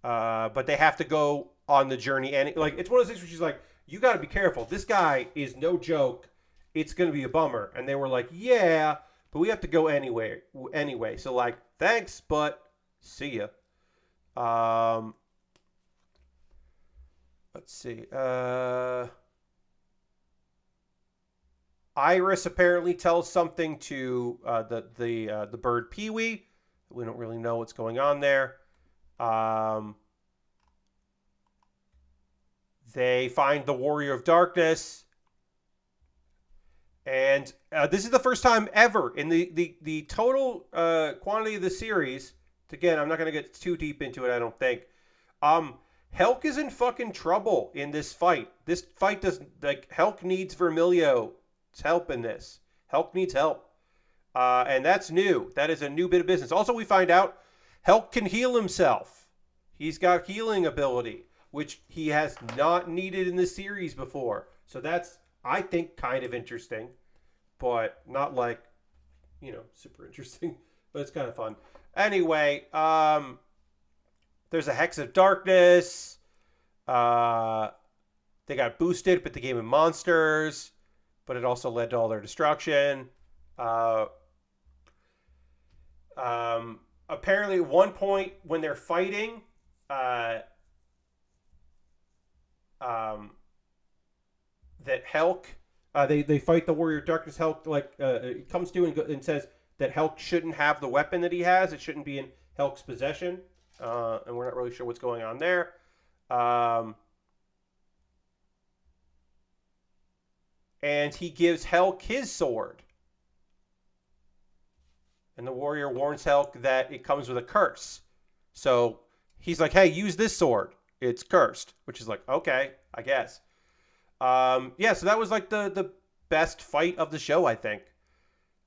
But they have to go on the journey. And it's one of those things where she's like, you got to be careful. This guy is no joke. It's going to be a bummer. And they were like, yeah, but we have to go anyway. So thanks, but see ya. Let's see. Iris apparently tells something to the bird Pee-wee. We don't really know what's going on there. They find the Warrior of Darkness. And this is the first time ever in the total quantity of the series. Again, I'm not going to get too deep into it, I don't think. Helck is in fucking trouble in this fight. This fight Helck needs Vermilio's help in this. Helck needs help. And that's new. That is a new bit of business. Also, we find out Helck can heal himself. He's got healing ability, which he has not needed in this series before. So that's, I think, kind of interesting, but not super interesting, but it's kind of fun. Anyway, there's a Hex of Darkness. They got boosted with the game of monsters, but it also led to all their destruction. Apparently at one point when they're fighting, that Helck, they fight the Warrior of Darkness. Helck it comes to and says that Helck shouldn't have the weapon that he has. It shouldn't be in Helck's possession, and we're not really sure what's going on there. And he gives Helck his sword, and the warrior warns Helck that it comes with a curse. So he's like, "Hey, use this sword. It's cursed," which is like, okay, I guess. So that was the best fight of the show, I think.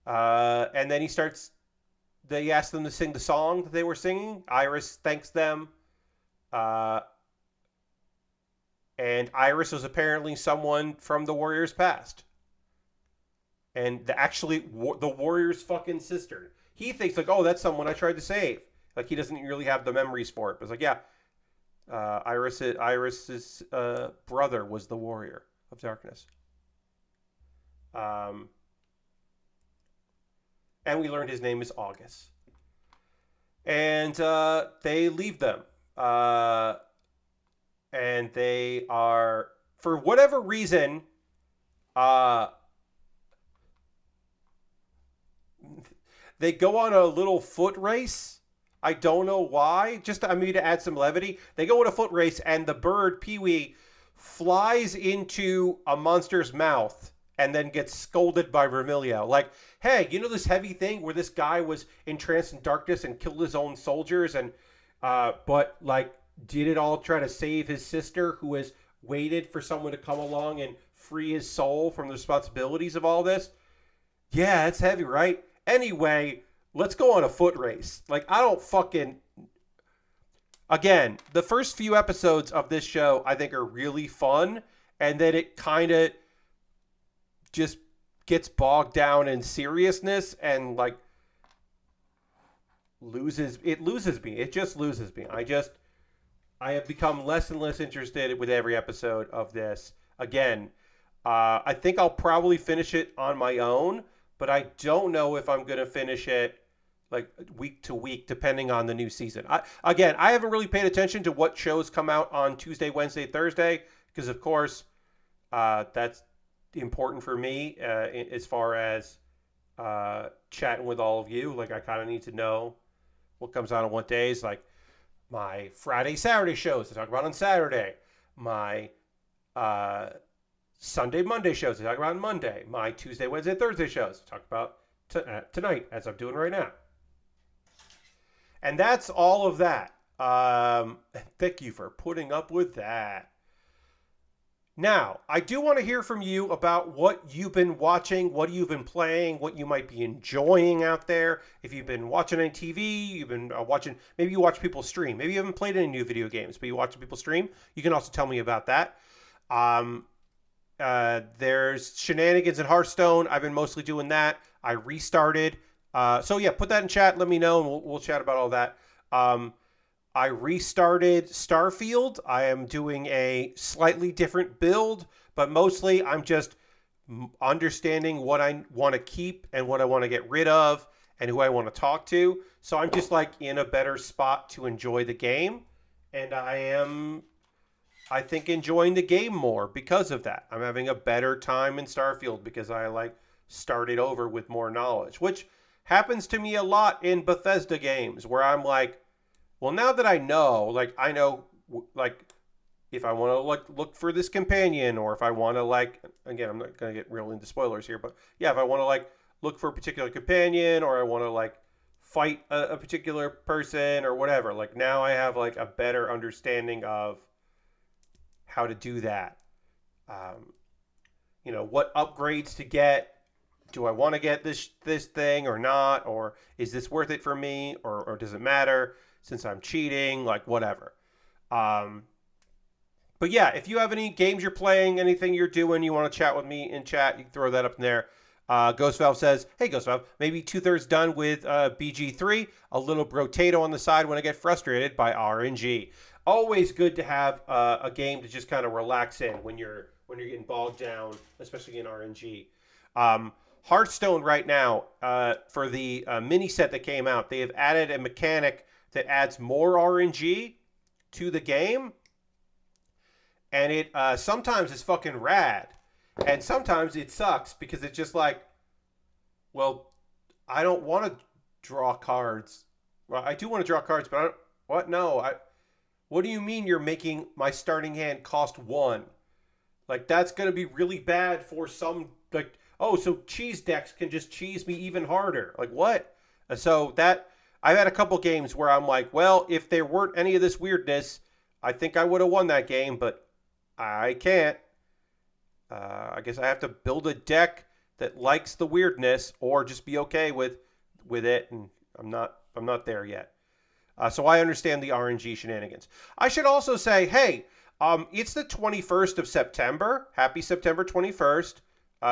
And then they asked them to sing the song that they were singing. Iris thanks them. And Iris was apparently someone from the Warriors past. and the warrior's fucking sister. He thinks like, oh, that's someone I tried to save. Like he doesn't really have the memories for it. But it's like, yeah, Iris's brother was the warrior of darkness. And we learned his name is August. And they leave them. And they are, for whatever reason, they go on a little foot race. I don't know why. Just to add some levity. They go on a foot race, and the bird, Pee-wee, flies into a monster's mouth and then gets scolded by Vermilio. Like, hey, you know this heavy thing where this guy was entranced in darkness and killed his own soldiers, and but like did it all try to save his sister, who has waited for someone to come along and free his soul from the responsibilities of all this? Yeah, it's heavy, right? Anyway, let's go on a foot race. Like, I don't fucking... Again, the first few episodes of this show, I think, are really fun. And then it kind of just gets bogged down in seriousness and, like, loses me. It just loses me. I have become less and less interested with every episode of this. Again, I think I'll probably finish it on my own, but I don't know if I'm going to finish it like week to week, depending on the new season. I haven't really paid attention to what shows come out on Tuesday, Wednesday, Thursday, because of course, that's important for me as far as chatting with all of you. Like, I kind of need to know what comes out on what days. Like, my Friday, Saturday shows to talk about on Saturday. My Sunday, Monday shows to talk about on Monday. My Tuesday, Wednesday, Thursday shows to talk about tonight, as I'm doing right now. And that's all of that. Thank you for putting up with that. Now, I do want to hear from you about what you've been watching, what you've been playing, what you might be enjoying out there. If you've been watching any TV, you've been watching, maybe you watch people stream. Maybe you haven't played any new video games, but you watch people stream. You can also tell me about that. There's shenanigans in Hearthstone. I've been mostly doing that. I restarted. So yeah, put that in chat. Let me know, and we'll chat about all that. I restarted Starfield. I am doing a slightly different build, but mostly I'm just understanding what I want to keep and what I want to get rid of and who I want to talk to. So I'm just like in a better spot to enjoy the game. And I think, enjoying the game more because of that. I'm having a better time in Starfield because I like started over with more knowledge, which happens to me a lot in Bethesda games where I'm like, well, now that I know, like, I know, like, if I want to look for this companion, or if I want to, like, again, I'm not going to get real into spoilers here, but yeah, if I want to, like, look for a particular companion, or I want to, like, fight a particular person or whatever, like, now I have, like, a better understanding of how to do that. What upgrades to get. Do I want to get this thing or not? Or is this worth it for me? Or does it matter? Since I'm cheating, like, whatever. But yeah, if you have any games you're playing, anything you're doing, you want to chat with me in chat, you can throw that up in there. Ghost Valve says, hey, Ghost Valve, maybe 2/3 done with BG3, a little brotato on the side when I get frustrated by RNG. Always good to have a game to just kind of relax in when you're getting bogged down, especially in RNG. Hearthstone right now, for the mini set that came out, they have added a mechanic that adds more RNG to the game, and it sometimes is fucking rad, and sometimes it sucks because it's just like, well, I don't want to draw cards. Well, I do want to draw cards, but I don't. What? No, what do you mean you're making my starting hand cost 1? Like, that's gonna be really bad for some, like, oh, so cheese decks can just cheese me even harder. Like, what? So that. I've had a couple games where I'm like, well, if there weren't any of this weirdness, I think I would have won that game, but I can't. I guess I have to build a deck that likes the weirdness, or just be okay with it, and I'm not there yet. So I understand the RNG shenanigans. I should also say, hey, it's the 21st of September. Happy September 21st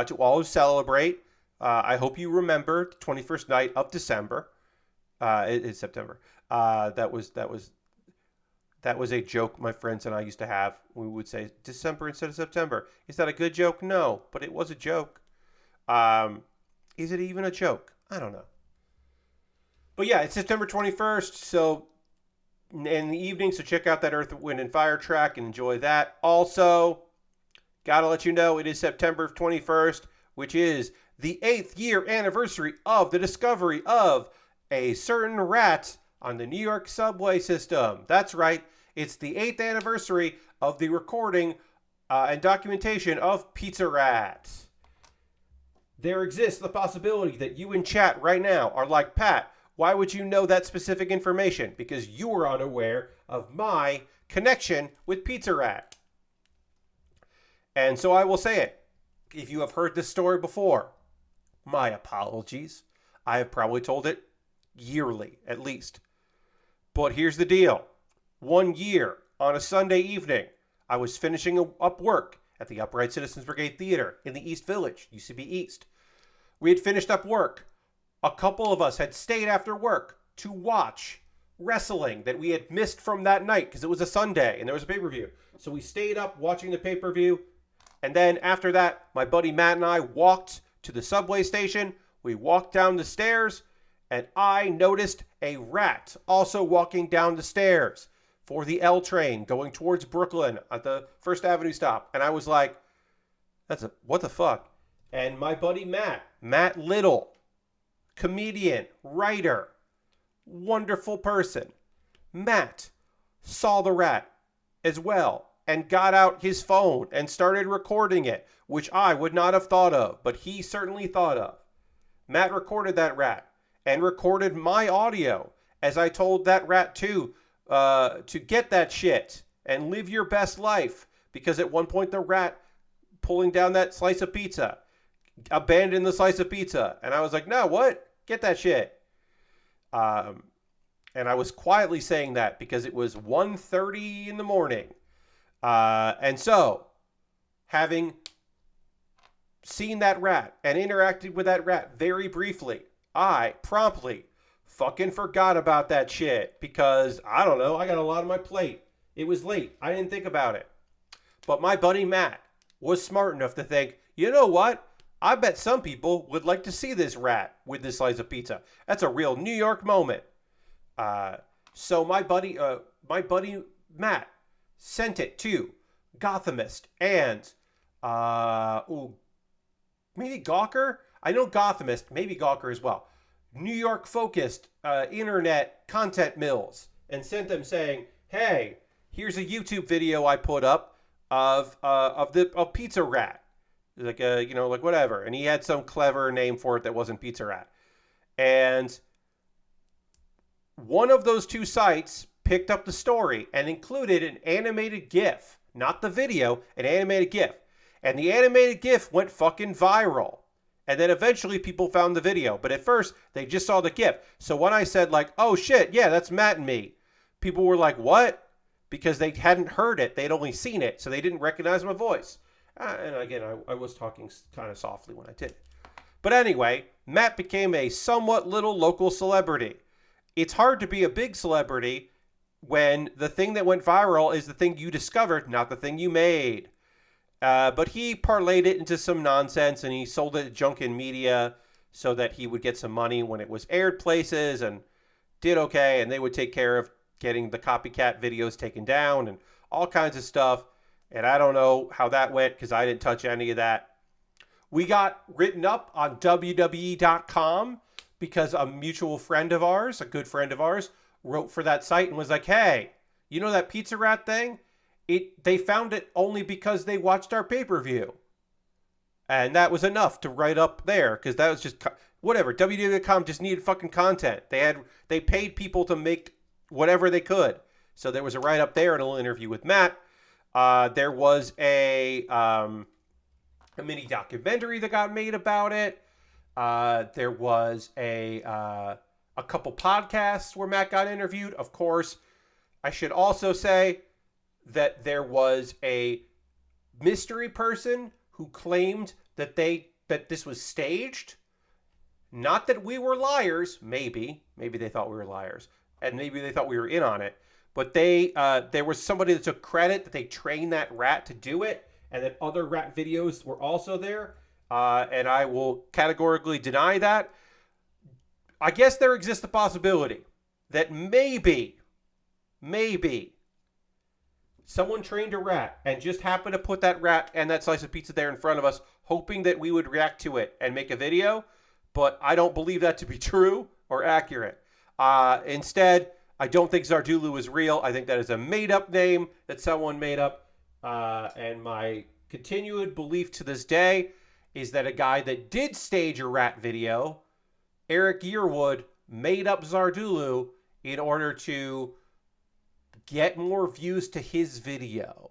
to all who celebrate. I hope you remember the 21st night of December. It's September. That was a joke my friends and I used to have. We would say December instead of September. Is that a good joke? No, but it was a joke. Is it even a joke? I don't know. But yeah, it's September 21st, so in the evening, so check out that Earth, Wind, and Fire track and enjoy that. Also, gotta let you know it is September 21st, which is the 8th year anniversary of the discovery of a certain rat on the New York subway system. That's right, it's the 8th anniversary of the recording and documentation of Pizza Rat. There exists the possibility that you in chat right now are like, Pat, why would you know that specific information? Because you were unaware of my connection with Pizza Rat. And so I will say it. If you have heard this story before, my apologies. I have probably told it yearly, at least. But here's the deal. One year, on a Sunday evening, I was finishing up work at the Upright Citizens Brigade Theater in the East Village, UCB East. We had finished up work. A couple of us had stayed after work to watch wrestling that we had missed from that night because it was a Sunday and there was a pay-per-view. So we stayed up watching the pay-per-view. And then after that, my buddy Matt and I walked to the subway station. We walked down the stairs and I noticed a rat also walking down the stairs for the L train going towards Brooklyn at the First Avenue stop. And I was like, what the fuck? And my buddy Matt Little, comedian, writer, wonderful person. Matt saw the rat as well and got out his phone and started recording it, which I would not have thought of, but he certainly thought of. Matt recorded that rat and recorded my audio as I told that rat to get that shit and live your best life, because at one point the rat pulling down that slice of pizza abandoned the slice of pizza, and I was like, no, what? Get that shit. And I was quietly saying that because it was 1:30 in the morning. And so, having seen that rat and interacted with that rat very briefly, I promptly fucking forgot about that shit because, I don't know, I got a lot on my plate. It was late. I didn't think about it. But my buddy Matt was smart enough to think, you know what? I bet some people would like to see this rat with this slice of pizza. That's a real New York moment. So my buddy Matt sent it to Gothamist and maybe Gawker. I know Gothamist, maybe Gawker as well. New York focused internet content mills, and sent them saying, "Hey, here's a YouTube video I put up of Pizza Rat." Like like whatever, and he had some clever name for it that wasn't Pizza Rat. And one of those two sites picked up the story and included an animated GIF, not the video, an animated GIF. And the animated GIF went fucking viral. And then eventually people found the video, but at first they just saw the GIF. So when I said like, "Oh shit, yeah, that's Matt and me," people were like, "What?" Because they hadn't heard it, they'd only seen it, so they didn't recognize my voice. And again, I was talking kind of softly when I did it. But anyway, Matt became a somewhat little local celebrity. It's hard to be a big celebrity when the thing that went viral is the thing you discovered, not the thing you made. But he parlayed it into some nonsense, and he sold it to Junkin Media so that he would get some money when it was aired places, and did okay, and they would take care of getting the copycat videos taken down and all kinds of stuff. And I don't know how that went because I didn't touch any of that. We got written up on WWE.com because a mutual friend of ours, a good friend of ours, wrote for that site and was like, "Hey, you know that Pizza Rat thing? They found it only because they watched our pay-per-view." And that was enough to write up there because that was just whatever. WWE.com just needed fucking content. They paid people to make whatever they could. So there was a write-up there and a little interview with Matt. There was a mini documentary that got made about it. There was a couple podcasts where Matt got interviewed. Of course, I should also say that there was a mystery person who claimed that this was staged. Not that we were liars, maybe they thought we were liars, and maybe they thought we were in on it, but there was somebody that took credit that they trained that rat to do it, and that other rat videos were also there, and I will categorically deny that. I guess there exists a possibility that maybe someone trained a rat and just happened to put that rat and that slice of pizza there in front of us, hoping that we would react to it and make a video. But I don't believe that to be true or accurate. Instead, I don't think Zardulu is real. I think that is a made-up name that someone made up. And my continued belief to this day is that a guy that did stage a rat video, Eric Yearwood, made up Zardulu in order to get more views to his video,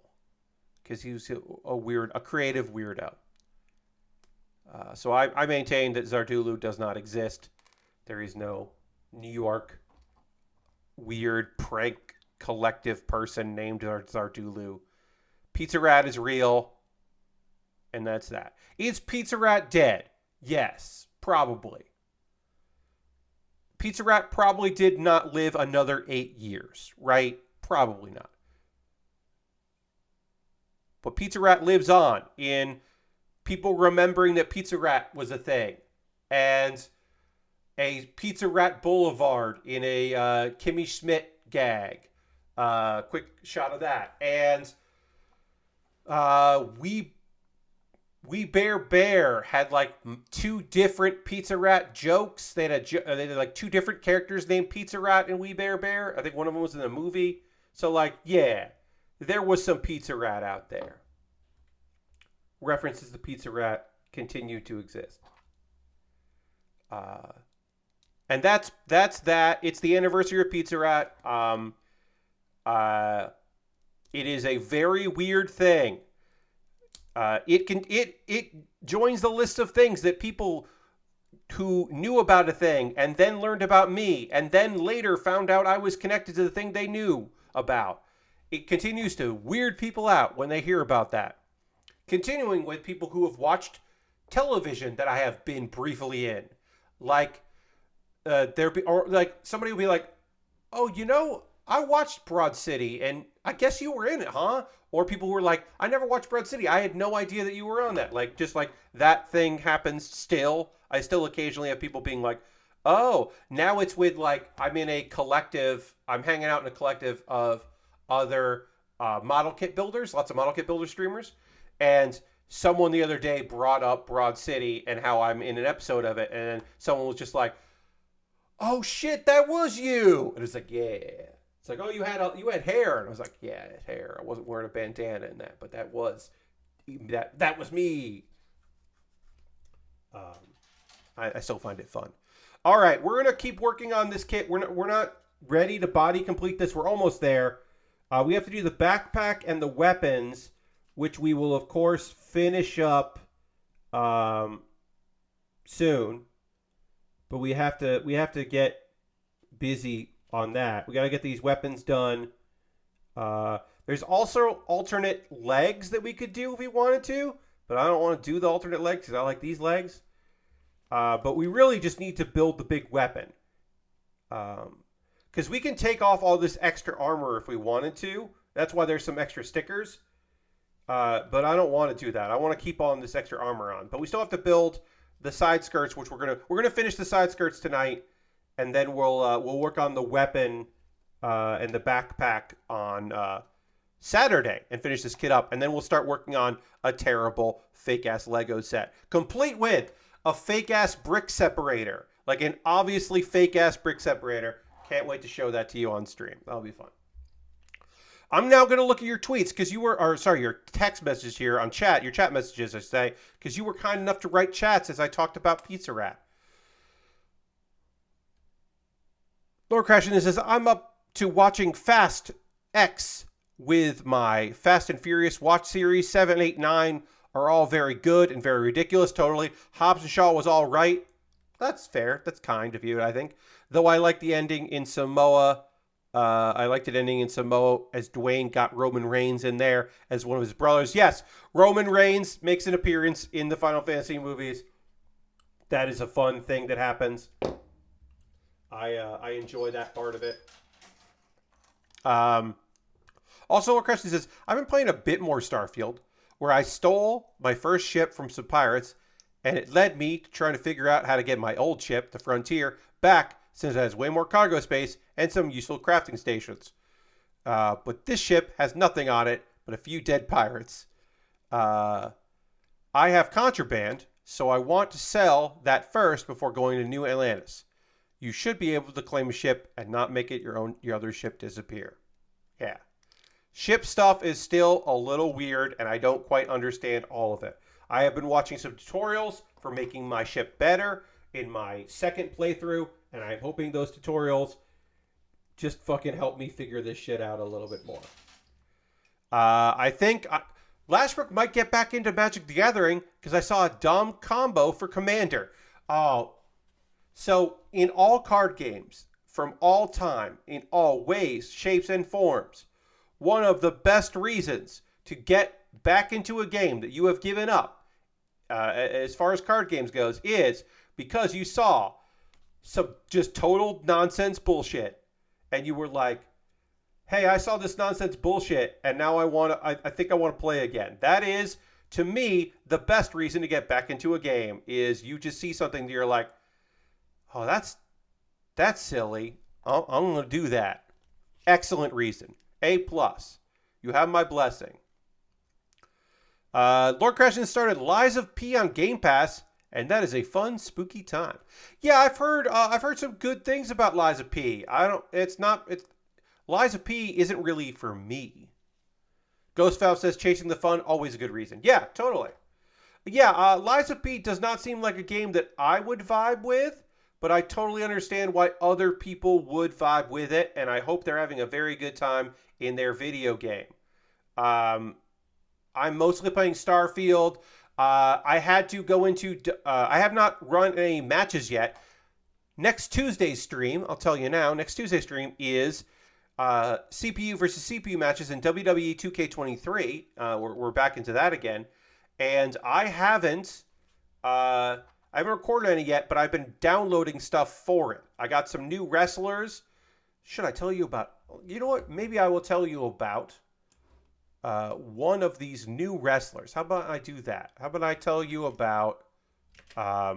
because he was a creative weirdo. So I maintain that Zardulu does not exist. There is no New York weird prank collective person named Zardulu. Pizza Rat is real, and that's that. Is Pizza Rat dead? Yes, probably. Pizza Rat probably did not live another 8 years, right? Probably not. But Pizza Rat lives on in people remembering that Pizza Rat was a thing. And a Pizza Rat Boulevard in a Kimmy Schmidt gag. Quick shot of that. And We Bear had like 2 different Pizza Rat jokes. They had like 2 different characters named Pizza Rat and We Bear. I think one of them was in the movie. So like, yeah, there was some Pizza Rat out there. References to Pizza Rat continue to exist. And that's that. It's the anniversary of Pizza Rat. It is a very weird thing. It joins the list of things that people who knew about a thing and then learned about me and then later found out I was connected to the thing they knew about. It continues to weird people out when they hear about that. Continuing with people who have watched television that I have been briefly in, like somebody will be like, "Oh, I watched Broad City, and I guess you were in it, huh?" Or people who were like, "I never watched Broad City. I had no idea that you were on that." Like, just like that thing happens still. I still occasionally have people being like, "Oh, now it's with like, I'm in a collective. I'm hanging out in a collective of other model kit builders, lots of model kit builder streamers." And someone the other day brought up Broad City and how I'm in an episode of it. And someone was just like, "Oh shit, that was you." And it's like, yeah. It's like, "Oh, you had hair." And I was like, "Yeah, I had hair. I wasn't wearing a bandana in that, but that was me." I still find it fun. All right, we're gonna keep working on this kit. We're not ready to body complete this. We're almost there. We have to do the backpack and the weapons, which we will of course finish up soon. But we have to get busy on that. We got to get these weapons done. There's also alternate legs that we could do if we wanted to, but I don't want to do the alternate legs because I like these legs. But we really just need to build the big weapon. Because we can take off all this extra armor if we wanted to. That's why there's some extra stickers. But I don't want to do that. I want to keep on this extra armor on. But we still have to build the side skirts, which we're gonna finish the side skirts tonight, and then we'll work on the weapon and the backpack on Saturday and finish this kit up, and then we'll start working on a terrible fake ass Lego set, complete with a fake ass brick separator, like an obviously fake ass brick separator. Can't wait to show that to you on stream. That'll be fun. I'm now going to look at your tweets because your text messages here on chat, your chat messages, I say, because you were kind enough to write chats as I talked about Pizza Rat. Lord Crashing says, "I'm up to watching Fast X with my Fast and Furious watch series. 7, 8, 9 are all very good and very ridiculous. Totally. Hobbs and Shaw was all right." That's fair. That's kind of you, I think. Though I like the ending in Samoa. I liked it ending in Samoa as Dwayne got Roman Reigns in there as one of his brothers. Yes, Roman Reigns makes an appearance in the Final Fantasy movies. That is a fun thing that happens. I enjoy that part of it. Also, Lord Creston says, I've been playing a bit more Starfield, where I stole my first ship from some pirates, and it led me to trying to figure out how to get my old ship, the Frontier, back, since it has way more cargo space and some useful crafting stations. But this ship has nothing on it but a few dead pirates. I have contraband, so I want to sell that first before going to New Atlantis. You should be able to claim a ship and not make it your other ship disappear. Yeah. Ship stuff is still a little weird, and I don't quite understand all of it. I have been watching some tutorials for making my ship better in my second playthrough, and I'm hoping those tutorials just fucking help me figure this shit out a little bit more. I think Lashbrook might get back into Magic the Gathering because I saw a dumb combo for Commander. Oh, so in all card games, from all time, in all ways, shapes, and forms, one of the best reasons to get back into a game that you have given up, as far as card games goes, is because you saw some just total nonsense bullshit, and you were like, hey, I saw this nonsense bullshit, and now I think I want to play again. That is, to me, the best reason to get back into a game is you just see something that you're like, oh, that's silly. I'm going to do that. Excellent reason. A+. You have my blessing. Lord Crashton started Lies of P on Game Pass, and that is a fun, spooky time. Yeah, I've heard some good things about Lies of P. Lies of P isn't really for me. Ghost Valve says chasing the fun, always a good reason. Yeah, totally. Yeah, Lies of P does not seem like a game that I would vibe with, but I totally understand why other people would vibe with it, and I hope they're having a very good time in their video game. I'm mostly playing Starfield. I had to go into... I have not run any matches yet. Next Tuesday's stream, I'll tell you now, next Tuesday's stream is CPU versus CPU matches in WWE 2K23. We're back into that again. And I haven't recorded any yet, but I've been downloading stuff for it. I got some new wrestlers. Should I tell you about... You know what? Maybe I will tell you about one of these new wrestlers. How about I do that? How about I tell you about a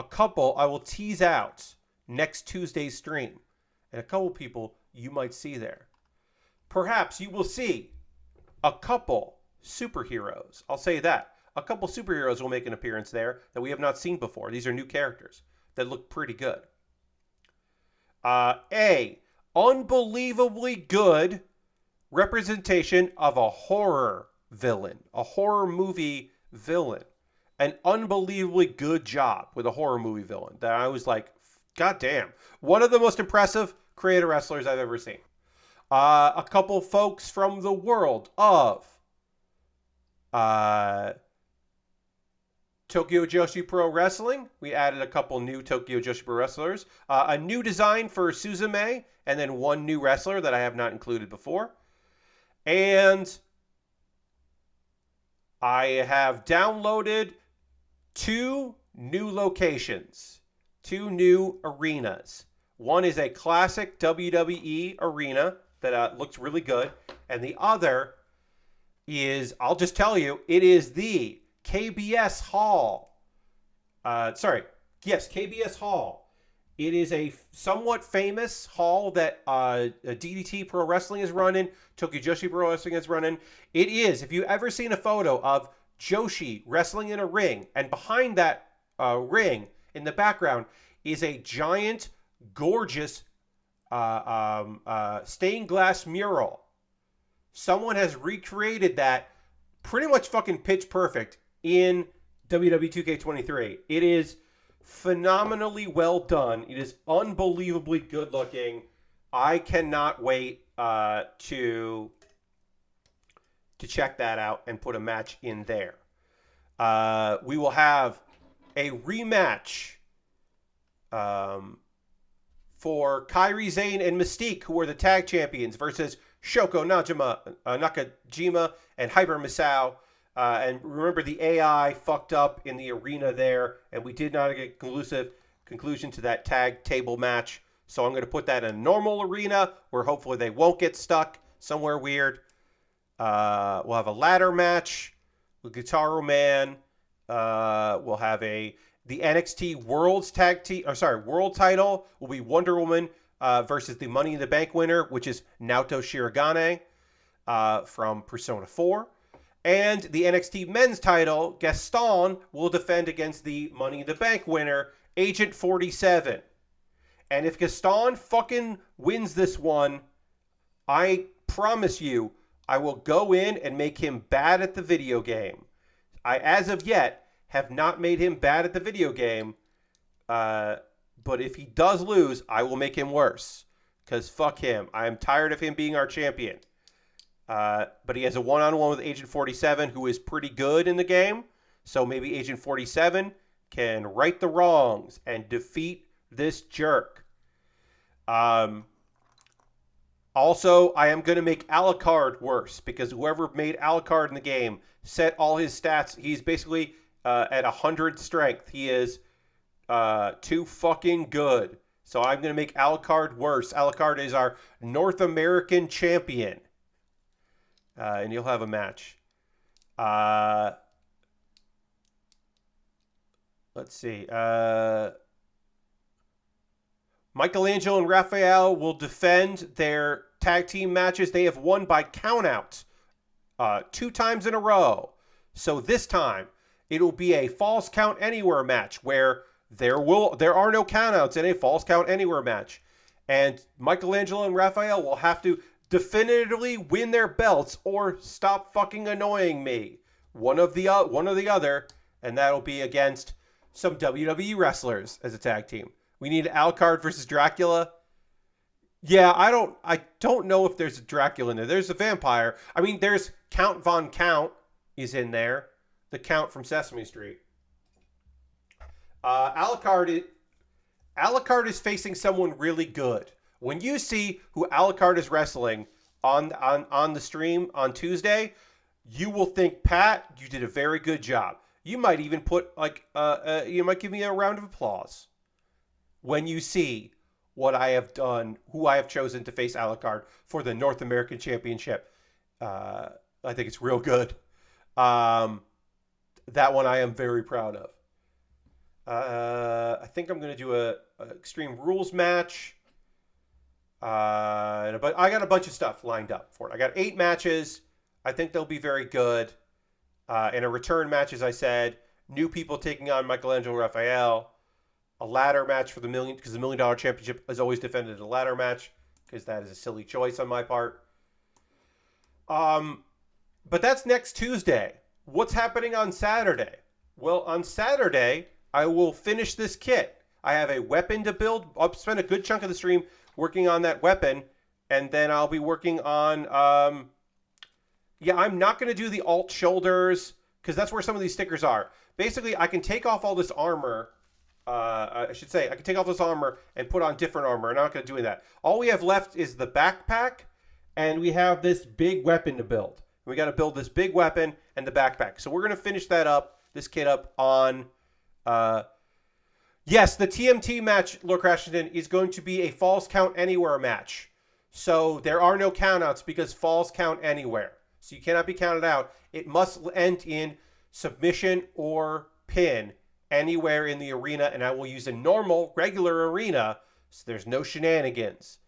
couple I will tease out next Tuesday's stream. And a couple people you might see there. Perhaps you will see a couple superheroes. I'll say that. A couple superheroes will make an appearance there that we have not seen before. These are new characters that look pretty good. Unbelievably good representation of a horror villain. A horror movie villain. An unbelievably good job with a horror movie villain that I was like, God damn. One of the most impressive creator wrestlers I've ever seen. A couple folks from the world of Tokyo Joshi Pro Wrestling. We added a couple new Tokyo Joshi Pro wrestlers. A new design for Suzume, and then one new wrestler that I have not included before. And I have downloaded 2 new locations, 2 new arenas. One is a classic WWE arena that looks really good. And the other is, I'll just tell you, it is the KBS Hall. KBS Hall. It is a somewhat famous hall that DDT Pro Wrestling is running, Tokyo Joshi Pro Wrestling is running. It is, if you've ever seen a photo of Joshi wrestling in a ring, and behind that ring, in the background, is a giant, gorgeous stained glass mural. Someone has recreated that pretty much fucking pitch perfect in WWE 2K23. It is phenomenally well done. It is unbelievably good looking. I cannot wait to check that out and put a match in there. We will have a rematch for Kairi Sane and Mystique, who are the tag champions, versus Shoko Nakajima and Hyper Misao. And remember, the AI fucked up in the arena there, and we did not get conclusive conclusion to that tag table match. So I'm going to put that in a normal arena where hopefully they won't get stuck somewhere weird. We'll have a ladder match with Guitar Man. We'll have the NXT World's World Title will be Wonder Woman versus the Money in the Bank winner, which is Naoto Shirogane from Persona 4. And the NXT Men's Title, Gaston will defend against the Money in the Bank winner, Agent 47. And if Gaston fucking wins this one, I promise you, I will go in and make him bad at the video game. I, as of yet, have not made him bad at the video game. But if he does lose, I will make him worse. Because fuck him. I am tired of him being our champion. But he has a one-on-one with Agent 47, who is pretty good in the game. So maybe Agent 47 can right the wrongs and defeat this jerk. Also, I am going to make Alucard worse, because whoever made Alucard in the game set all his stats. He's basically at 100 strength. He is too fucking good. So I'm going to make Alucard worse. Alucard is our North American champion. And you'll have a match. Let's see. Michelangelo and Raphael will defend their tag team matches. They have won by countout 2 times in a row. So this time, it'll be a false count anywhere match where there are no countouts in a false count anywhere match. And Michelangelo and Raphael will have to definitively win their belts or stop fucking annoying me. One or the other, and that'll be against some WWE wrestlers as a tag team. We need Alucard versus Dracula. Yeah, I don't know if there's a Dracula in there. There's a vampire. I mean, there's Count Von Count is in there. The Count from Sesame Street. Alucard is facing someone really good. When you see who Alucard is wrestling on the stream on Tuesday, you will think, Pat, you did a very good job. You might even put you might give me a round of applause when you see what I have done, who I have chosen to face Alucard for the North American Championship. I think it's real good. That one I am very proud of. I think I'm going to do a Extreme Rules match. But I got a bunch of stuff lined up for it. I got 8 matches. I think they'll be very good. And a return match, as I said. New people taking on Michelangelo and Raphael. A ladder match for the $1 million, because the $1 Million Championship is always defended in a ladder match, because that is a silly choice on my part. But that's next Tuesday. What's happening on Saturday? Well, on Saturday, I will finish this kit. I have a weapon to build. I'll spend a good chunk of the stream working on that weapon, and then I'll be working on... I'm not going to do the alt shoulders, because that's where some of these stickers are. Basically, I can take off all this armor... I should say, I can take off this armor and put on different armor. I'm not going to do that. All we have left is the backpack, and we have this big weapon to build. We got to build this big weapon and the backpack. So we're going to finish this kit up on... Yes, the TMT match, Lord Crashington, is going to be a falls count anywhere match. So there are no countouts because falls count anywhere. So you cannot be counted out. It must end in submission or pin anywhere in the arena, and I will use a normal, regular arena, so there's no shenanigans.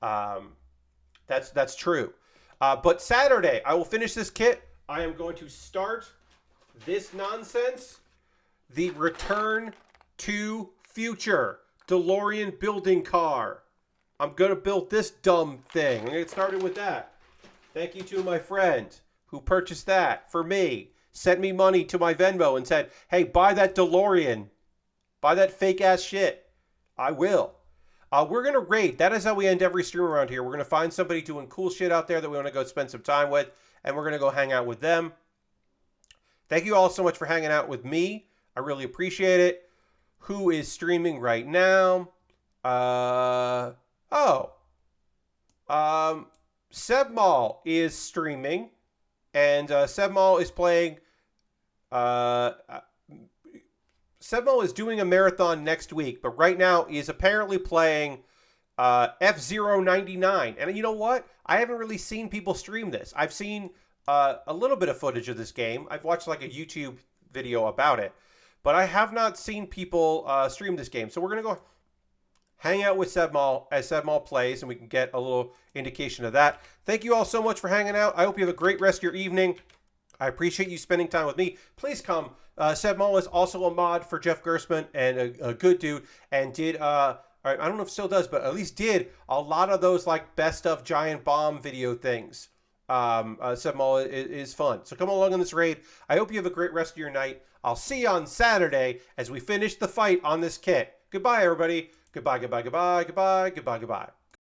That's true. But Saturday, I will finish this kit. I am going to start this nonsense, the Return to Future DeLorean building car. I'm going to build this dumb thing. I'm going to get started with that. Thank you to my friend who purchased that for me. Sent me money to my Venmo and said, hey, buy that DeLorean. Buy that fake-ass shit. I will. We're going to raid. That is how we end every stream around here. We're going to find somebody doing cool shit out there that we want to go spend some time with, and we're going to go hang out with them. Thank you all so much for hanging out with me. I really appreciate it. Who is streaming right now? Sebmal is streaming, and Sebmal is playing Uh, Sebmo is doing a marathon next week, but right now he's apparently playing F-099. And you know what? I haven't really seen people stream this. I've seen a little bit of footage of this game. I've watched like a YouTube video about it, but I have not seen people stream this game. So we're going to go hang out with Sebmal as Sebmal plays, and we can get a little indication of that. Thank you all so much for hanging out. I hope you have a great rest of your evening. I appreciate you spending time with me. Please come. Sebmal is also a mod for Jeff Gersman and a good dude, and did I don't know if still does, but at least did a lot of those like best of Giant Bomb video things. Sebmal is fun. So come along on this raid. I hope you have a great rest of your night. I'll see you on Saturday as we finish the fight on this kit. Goodbye, everybody. Goodbye, goodbye, goodbye, goodbye, goodbye, goodbye.